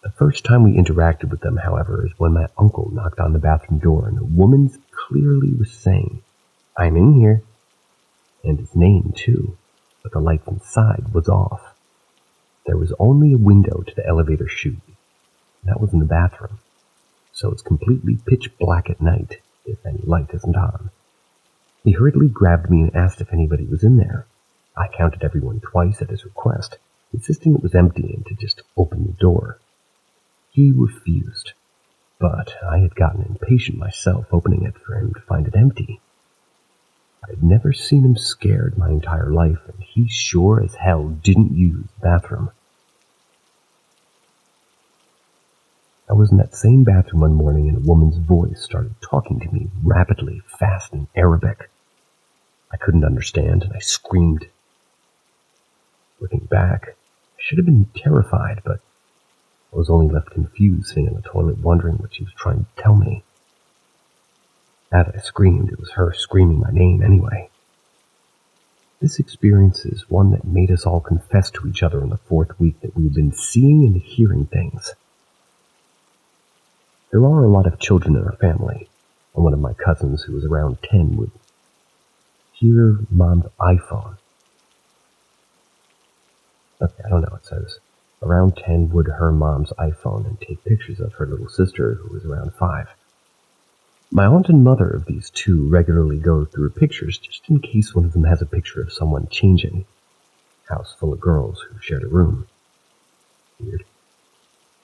The first time we interacted with them, however, is when my uncle knocked on the bathroom door and a woman clearly was saying, "I'm in here," and his name too, but the light inside was off. There was only a window to the elevator chute. That was in the bathroom, so it's completely pitch black at night if any light isn't on. He hurriedly grabbed me and asked if anybody was in there. I counted everyone twice at his request, insisting it was empty and to just open the door. He refused, but I had gotten impatient myself opening it for him to find it empty. I'd never seen him scared my entire life, and he sure as hell didn't use the bathroom. I was in that same bathroom one morning and a woman's voice started talking to me rapidly, fast in Arabic. I couldn't understand and I screamed. Looking back, I should have been terrified, but I was only left confused sitting on the toilet wondering what she was trying to tell me. As I screamed, it was her screaming my name anyway. This experience is one that made us all confess to each other in the 4th week that we've been seeing and hearing things. There are a lot of children in our family, and one of my cousins who was around 10 would hear Mom's iPhone. Okay, I don't know, it says, around 10 would her mom's iPhone and take pictures of her little sister who was around 5. My aunt and mother of these two regularly go through her pictures just in case one of them has a picture of someone changing. House full of girls who shared a room. Weird.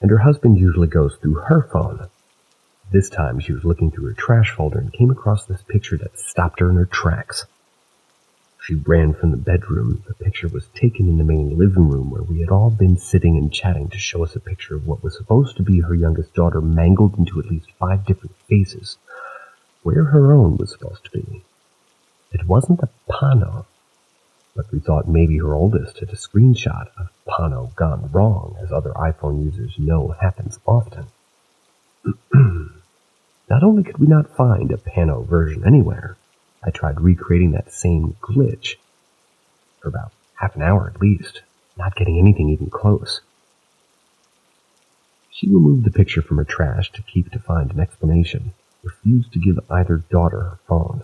And her husband usually goes through her phone. This time she was looking through her trash folder and came across this picture that stopped her in her tracks. She ran from the bedroom. The picture was taken in the main living room where we had all been sitting and chatting to show us a picture of what was supposed to be her youngest daughter mangled into at least 5 different faces, where her own was supposed to be. It wasn't a pano, but we thought maybe her oldest had a screenshot of pano gone wrong, as other iPhone users know happens often. Not only could we not find a pano version anywhere, I tried recreating that same glitch for about half an hour at least, not getting anything even close. She removed the picture from her trash to keep to find an explanation, refused to give either daughter her phone.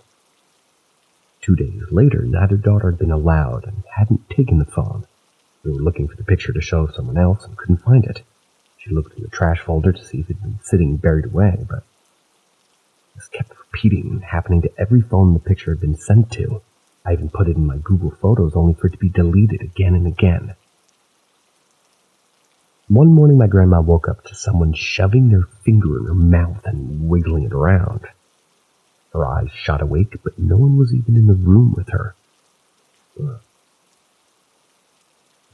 2 days later, neither daughter had been allowed and hadn't taken the phone. We were looking for the picture to show someone else and couldn't find it. She looked in the trash folder to see if it had been sitting buried away, but this kept repeating and happening to every phone the picture had been sent to. I even put it in my Google Photos only for it to be deleted again and again. One morning my grandma woke up to someone shoving their finger in her mouth and wiggling it around. Her eyes shot awake, but no one was even in the room with her.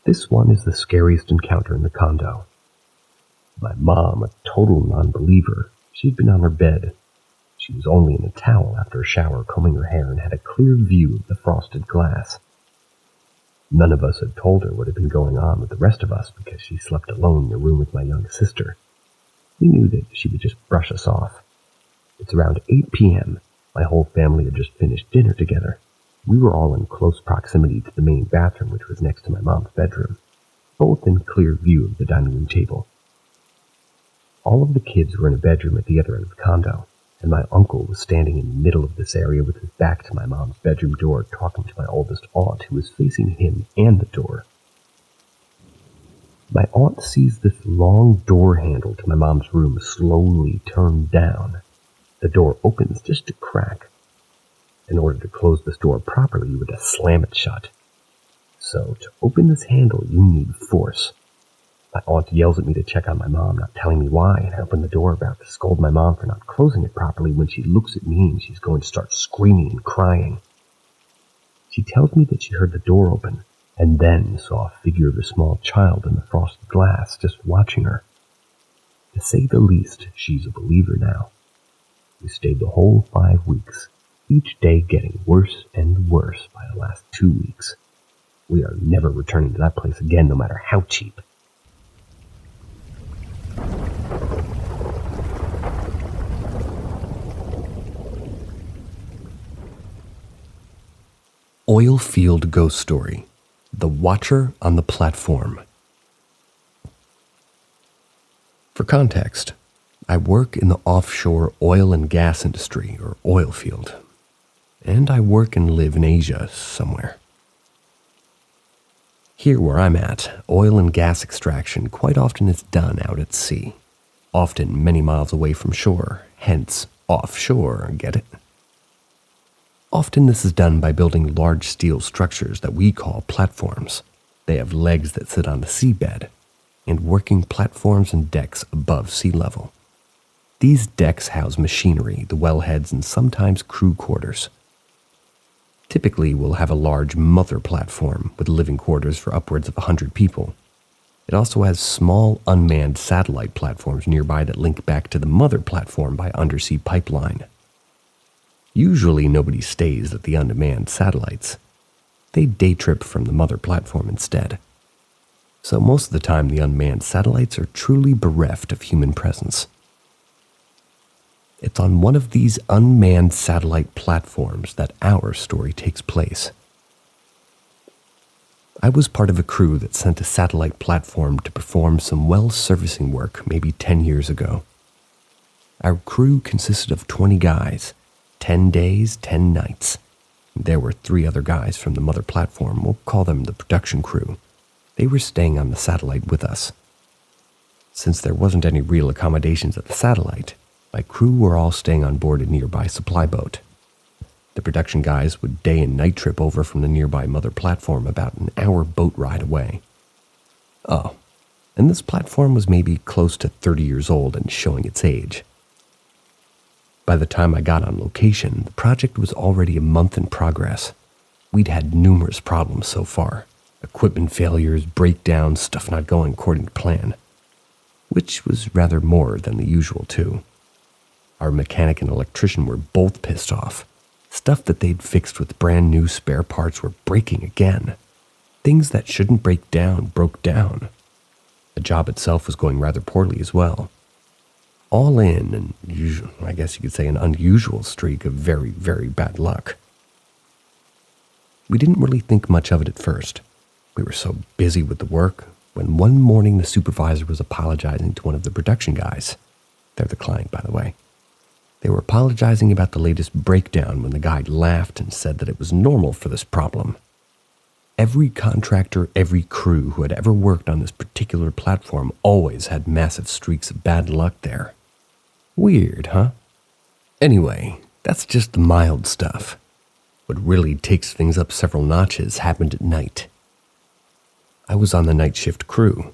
This one is the scariest encounter in the condo. My mom, a total non-believer, she'd been on her bed. She was only in a towel after a shower, combing her hair, and had a clear view of the frosted glass. None of us had told her what had been going on with the rest of us because she slept alone in the room with my young sister. We knew that she would just brush us off. It's around 8 p.m. My whole family had just finished dinner together. We were all in close proximity to the main bathroom, which was next to my mom's bedroom, both in clear view of the dining room table. All of the kids were in a bedroom at the other end of the condo, and my uncle was standing in the middle of this area with his back to my mom's bedroom door talking to my oldest aunt, who was facing him and the door. My aunt sees this long door handle to my mom's room slowly turn down. The door opens just a crack. In order to close this door properly, you would slam it shut. So to open this handle, you need force. My aunt yells at me to check on my mom, not telling me why, and I open the door about to scold my mom for not closing it properly when she looks at me and she's going to start screaming and crying. She tells me that she heard the door open, and then saw a figure of a small child in the frosted glass just watching her. To say the least, she's a believer now. We stayed the whole 5 weeks, each day getting worse and worse by the last 2 weeks. We are never returning to that place again, no matter how cheap. Oilfield Ghost Story, The Watcher on the Platform. For context, I work in the offshore oil and gas industry, or oil field, and I work and live in Asia somewhere. Here where I'm at, oil and gas extraction quite often is done out at sea, often many miles away from shore, hence offshore, get it? Often this is done by building large steel structures that we call platforms. They have legs that sit on the seabed, and working platforms and decks above sea level. These decks house machinery, the wellheads, and sometimes crew quarters. Typically, we'll have a large mother platform with living quarters for upwards of 100 people. It also has small unmanned satellite platforms nearby that link back to the mother platform by undersea pipeline. Usually nobody stays at the unmanned satellites. They day trip from the mother platform instead. So most of the time the unmanned satellites are truly bereft of human presence. It's on one of these unmanned satellite platforms that our story takes place. I was part of a crew that sent a satellite platform to perform some well servicing work maybe 10 years ago. Our crew consisted of 20 guys, 10 days, 10 nights. There were 3 other guys from the mother platform, we'll call them the production crew. They were staying on the satellite with us. Since there wasn't any real accommodations at the satellite, my crew were all staying on board a nearby supply boat. The production guys would day and night trip over from the nearby mother platform about an hour boat ride away. Oh, and this platform was maybe close to 30 years old and showing its age. By the time I got on location, the project was already a month in progress. We'd had numerous problems so far. Equipment failures, breakdowns, stuff not going according to plan. Which was rather more than the usual too. Our mechanic and electrician were both pissed off. Stuff that they'd fixed with brand new spare parts were breaking again. Things that shouldn't break down broke down. The job itself was going rather poorly as well. All in, and I guess you could say an unusual streak of very, very bad luck. We didn't really think much of it at first. We were so busy with the work when one morning the supervisor was apologizing to one of the production guys. They're the client, by the way. They were apologizing about the latest breakdown when the guy laughed and said that it was normal for this problem. Every contractor, every crew who had ever worked on this particular platform always had massive streaks of bad luck there. Weird, huh? Anyway, that's just the mild stuff. What really takes things up several notches happened at night. I was on the night shift crew.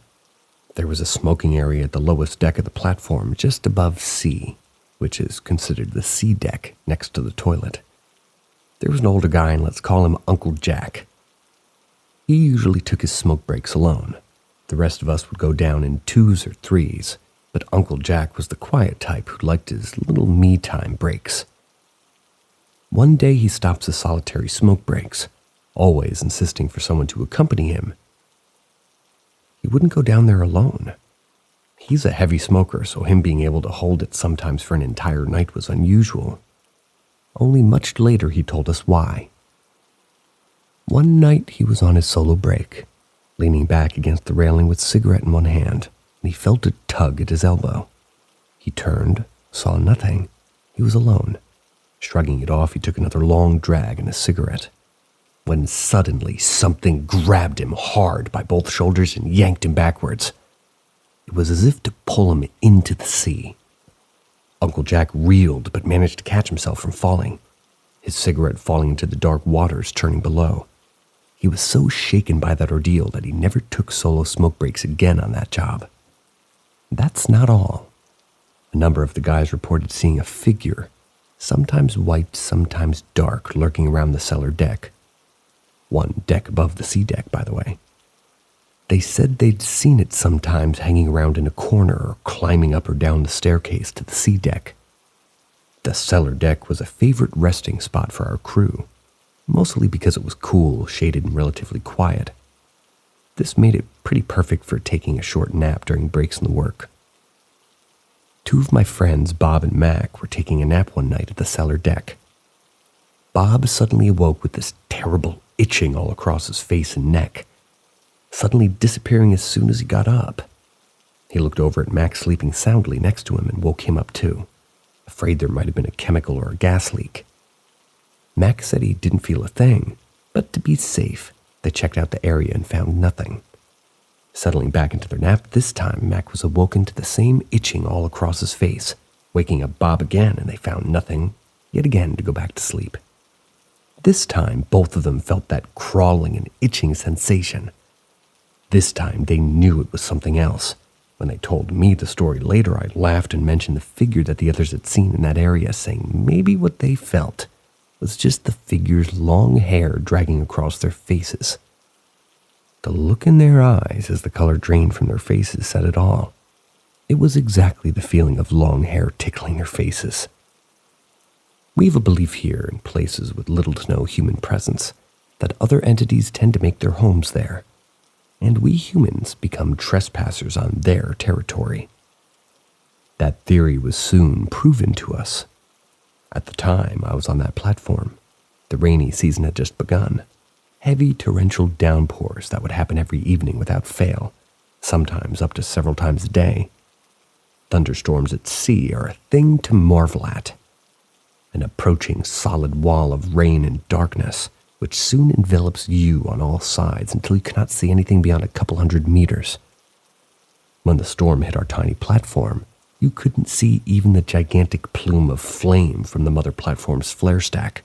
There was a smoking area at the lowest deck of the platform just above C, which is considered the C deck next to the toilet. There was an older guy, and let's call him Uncle Jack. He usually took his smoke breaks alone. The rest of us would go down in 2s or 3s, but Uncle Jack was the quiet type who liked his little me-time breaks. One day he stops his solitary smoke breaks, always insisting for someone to accompany him. He wouldn't go down there alone. He's a heavy smoker, so him being able to hold it sometimes for an entire night was unusual. Only much later he told us why. One night he was on his solo break, leaning back against the railing with a cigarette in one hand, and he felt a tug at his elbow. He turned, saw nothing. He was alone. Shrugging it off, he took another long drag in his cigarette, when suddenly something grabbed him hard by both shoulders and yanked him backwards. It was as if to pull him into the sea. Uncle Jack reeled but managed to catch himself from falling, his cigarette falling into the dark waters turning below. He was so shaken by that ordeal that he never took solo smoke breaks again on that job. That's not all. A number of the guys reported seeing a figure, sometimes white, sometimes dark, lurking around the cellar deck. One deck above the C deck, by the way. They said they'd seen it sometimes hanging around in a corner or climbing up or down the staircase to the C deck. The cellar deck was a favorite resting spot for our crew, mostly because it was cool, shaded, and relatively quiet. This made it pretty perfect for taking a short nap during breaks in the work. 2 of my friends, Bob and Mac, were taking a nap one night at the cellar deck. Bob suddenly awoke with this terrible itching all across his face and neck, suddenly disappearing as soon as he got up. He looked over at Mac sleeping soundly next to him and woke him up too, afraid there might have been a chemical or a gas leak. Mac said he didn't feel a thing, but to be safe, they checked out the area and found nothing. Settling back into their nap this time, Mac was awoken to the same itching all across his face, waking up Bob again, and they found nothing, yet again to go back to sleep. This time, both of them felt that crawling and itching sensation. This time, they knew it was something else. When they told me the story later, I laughed and mentioned the figure that the others had seen in that area, saying maybe what they felt was just the figure's long hair dragging across their faces. The look in their eyes as the color drained from their faces said it all. It was exactly the feeling of long hair tickling their faces. We have a belief here in places with little to no human presence that other entities tend to make their homes there, and we humans become trespassers on their territory. That theory was soon proven to us. At the time, I was on that platform. The rainy season had just begun. Heavy torrential downpours that would happen every evening without fail, sometimes up to several times a day. Thunderstorms at sea are a thing to marvel at. An approaching solid wall of rain and darkness, which soon envelops you on all sides until you cannot see anything beyond a couple 100 meters. When the storm hit our tiny platform, you couldn't see even the gigantic plume of flame from the mother platform's flare stack,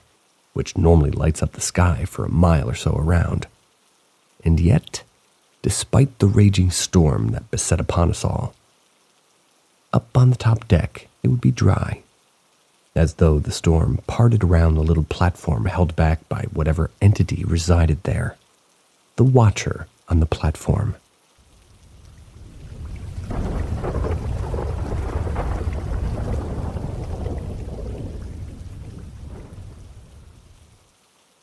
which normally lights up the sky for a mile or so around. And yet, despite the raging storm that beset upon us all, up on the top deck it would be dry, as though the storm parted around the little platform held back by whatever entity resided there, the watcher on the platform.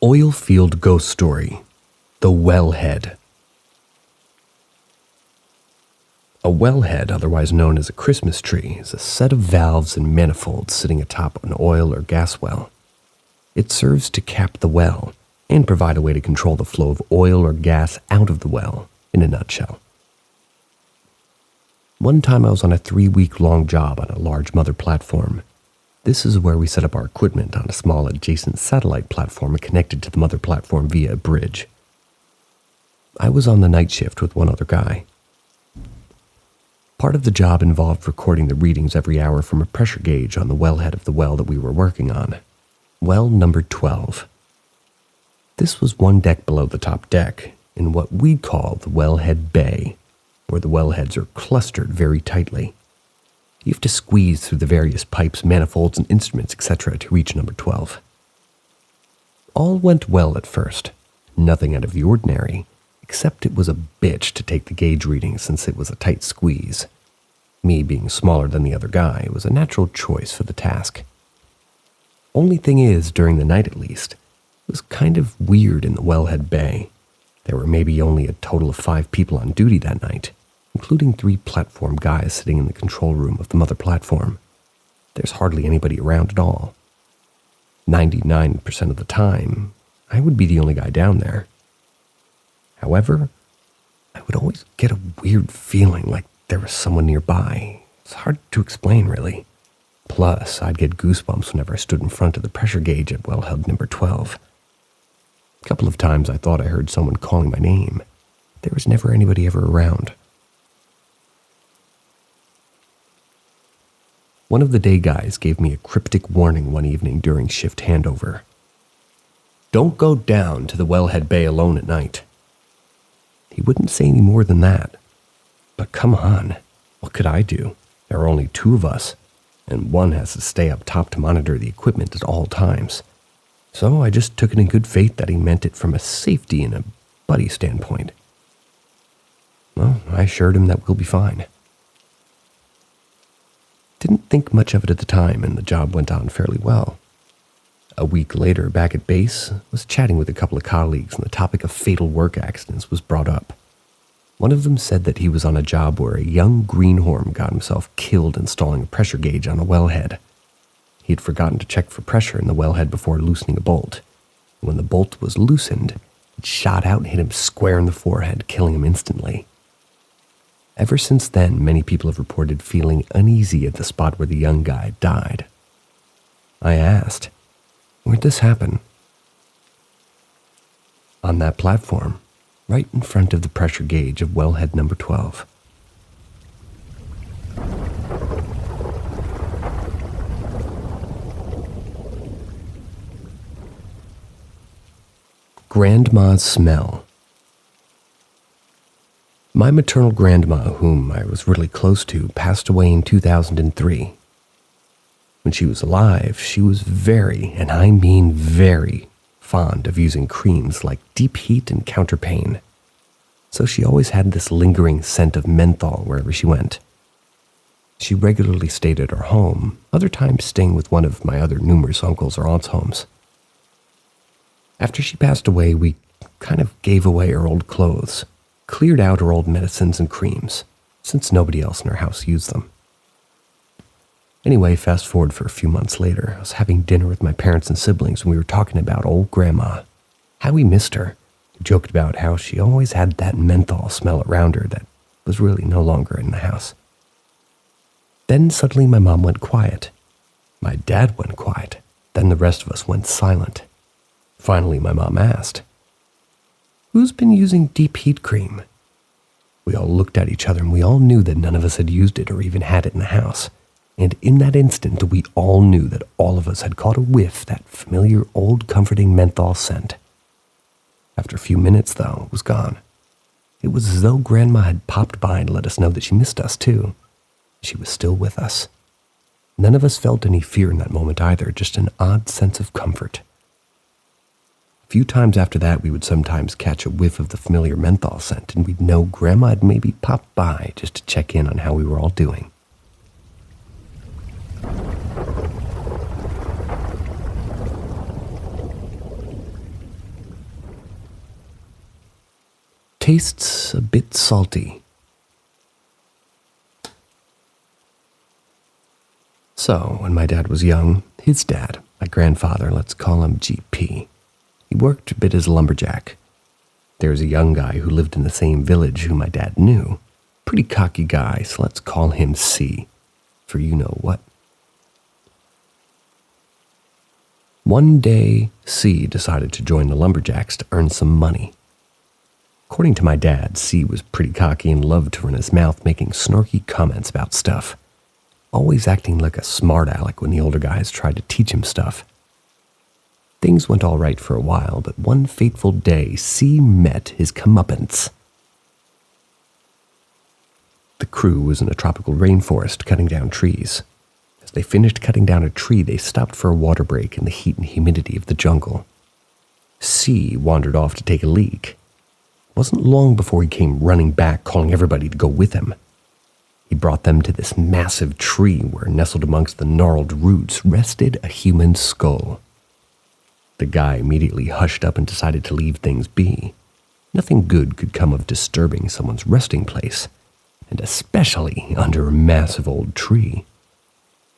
Oilfield Ghost Story, The Wellhead. A wellhead, otherwise known as a Christmas tree, is a set of valves and manifolds sitting atop an oil or gas well. It serves to cap the well and provide a way to control the flow of oil or gas out of the well, in a nutshell. One time I was on a 3-week-long job on a large mother platform. This is where we set up our equipment on a small adjacent satellite platform connected to the mother platform via a bridge. I was on the night shift with one other guy. Part of the job involved recording the readings every hour from a pressure gauge on the wellhead of the well that we were working on. Well number 12. This was one deck below the top deck, in what we'd call the wellhead bay, where the wellheads are clustered very tightly. You have to squeeze through the various pipes, manifolds, and instruments, etc. to reach number 12. All went well at first, nothing out of the ordinary, except it was a bitch to take the gauge reading since it was a tight squeeze. Me being smaller than the other guy, it was a natural choice for the task. Only thing is, during the night at least, it was kind of weird in the wellhead bay. There were maybe only a total of 5 people on duty that night, including 3 platform guys sitting in the control room of the mother platform. There's hardly anybody around at all. 99% of the time, I would be the only guy down there. However, I would always get a weird feeling like there was someone nearby. It's hard to explain, really. Plus, I'd get goosebumps whenever I stood in front of the pressure gauge at wellhead number 12. A couple of times I thought I heard someone calling my name. There was never anybody ever around. One of the day guys gave me a cryptic warning one evening during shift handover. Don't go down to the wellhead bay alone at night. He wouldn't say any more than that. But come on, what could I do? There are only 2 of us, and one has to stay up top to monitor the equipment at all times. So I just took it in good faith that he meant it from a safety and a buddy standpoint. Well, I assured him that we'll be fine. Didn't think much of it at the time, and the job went on fairly well. A week later, back at base, was chatting with a couple of colleagues, and the topic of fatal work accidents was brought up. One of them said that he was on a job where a young greenhorn got himself killed installing a pressure gauge on a wellhead. He had forgotten to check for pressure in the wellhead before loosening a bolt. When the bolt was loosened, it shot out and hit him square in the forehead, killing him instantly. Ever since then, many people have reported feeling uneasy at the spot where the young guy died. I asked, "Where'd this happen?" "On that platform, right in front of the pressure gauge of wellhead number 12. Grandma's smell. My maternal grandma, whom I was really close to, passed away in 2003. When she was alive, she was very, and I mean very, fond of using creams like Deep Heat and Counter Pain. So she always had this lingering scent of menthol wherever she went. She regularly stayed at our home, other times staying with one of my other numerous uncles or aunts' homes. After she passed away, we kind of gave away her old clothes, cleared out her old medicines and creams, since nobody else in our house used them. Anyway, fast forward for a few months later, I was having dinner with my parents and siblings and we were talking about old Grandma, how we missed her. We joked about how she always had that menthol smell around her that was really no longer in the house. Then suddenly my mom went quiet. My dad went quiet. Then the rest of us went silent. Finally, my mom asked, "Who's been using Deep Heat cream?" We all looked at each other and we all knew that none of us had used it or even had it in the house. And in that instant, we all knew that all of us had caught a whiff that familiar old comforting menthol scent. After a few minutes, though, it was gone. It was as though Grandma had popped by and let us know that she missed us, too. She was still with us. None of us felt any fear in that moment either, just an odd sense of comfort. A few times after that, we would sometimes catch a whiff of the familiar menthol scent, and we'd know Grandma had maybe popped by just to check in on how we were all doing. Tastes a bit salty. So, when my dad was young, his dad, my grandfather, let's call him GP, he worked a bit as a lumberjack. There was a young guy who lived in the same village who my dad knew. Pretty cocky guy, so let's call him C, for you know what. One day, C decided to join the lumberjacks to earn some money. According to my dad, C was pretty cocky and loved to run his mouth making snarky comments about stuff, always acting like a smart aleck when the older guys tried to teach him stuff. Things went all right for a while, but one fateful day, C met his comeuppance. The crew was in a tropical rainforest cutting down trees. As they finished cutting down a tree, they stopped for a water break in the heat and humidity of the jungle. C wandered off to take a leak. It wasn't long before he came running back, calling everybody to go with him. He brought them to this massive tree where, nestled amongst the gnarled roots, rested a human skull. The guy immediately hushed up and decided to leave things be. Nothing good could come of disturbing someone's resting place, and especially under a massive old tree.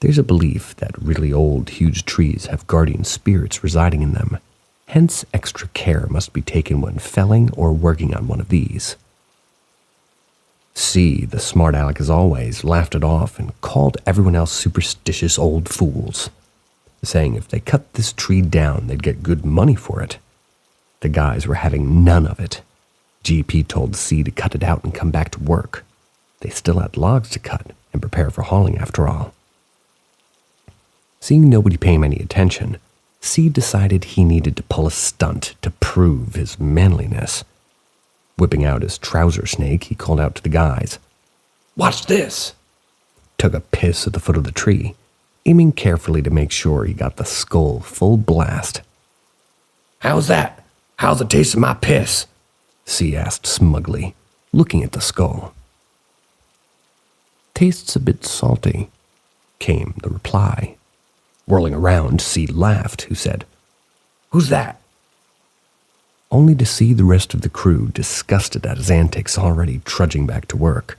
There's a belief that really old, huge trees have guardian spirits residing in them. Hence, extra care must be taken when felling or working on one of these. C, the smart aleck as always, laughed it off and called everyone else superstitious old fools, saying if they cut this tree down, they'd get good money for it. The guys were having none of it. GP told C to cut it out and come back to work. They still had logs to cut and prepare for hauling after all. Seeing nobody pay him any attention, C decided he needed to pull a stunt to prove his manliness. Whipping out his trouser snake, he called out to the guys, "Watch this!" Took a piss at the foot of the tree, aiming carefully to make sure he got the skull full blast. "How's that? How's the taste of my piss?" C asked smugly, looking at the skull. "Tastes a bit salty," came the reply. Whirling around, C laughed, who said, "Who's that?" Only to see the rest of the crew disgusted at his antics, already trudging back to work.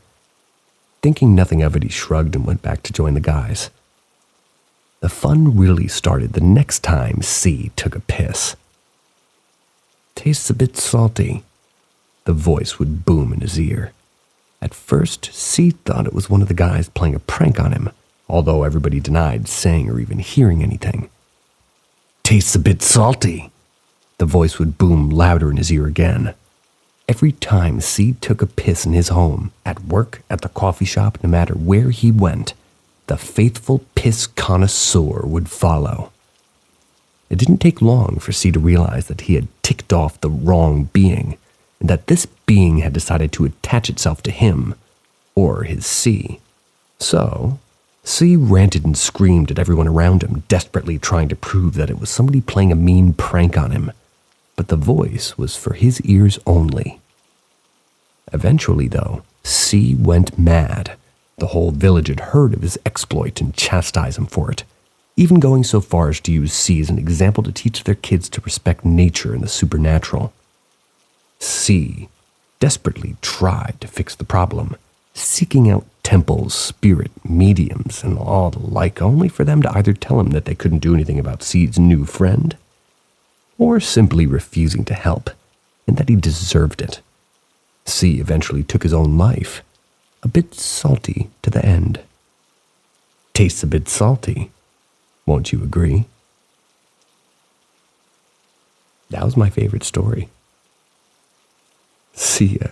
Thinking nothing of it, he shrugged and went back to join the guys. The fun really started the next time C took a piss. "Tastes a bit salty," the voice would boom in his ear. At first, C thought it was one of the guys playing a prank on him, although everybody denied saying or even hearing anything. "Tastes a bit salty." The voice would boom louder in his ear again. Every time C took a piss in his home, at work, at the coffee shop, no matter where he went, the faithful piss connoisseur would follow. It didn't take long for C to realize that he had ticked off the wrong being, and that this being had decided to attach itself to him, or his C. So, C ranted and screamed at everyone around him, desperately trying to prove that it was somebody playing a mean prank on him, but the voice was for his ears only. Eventually, though, C went mad. The whole village had heard of his exploit and chastised him for it, even going so far as to use C as an example to teach their kids to respect nature and the supernatural. C desperately tried to fix the problem, seeking out temples, spirit, mediums, and all the like, only for them to either tell him that they couldn't do anything about C's new friend, or simply refusing to help, and that he deserved it. C eventually took his own life, a bit salty to the end. Tastes a bit salty, won't you agree? That was my favorite story. See ya.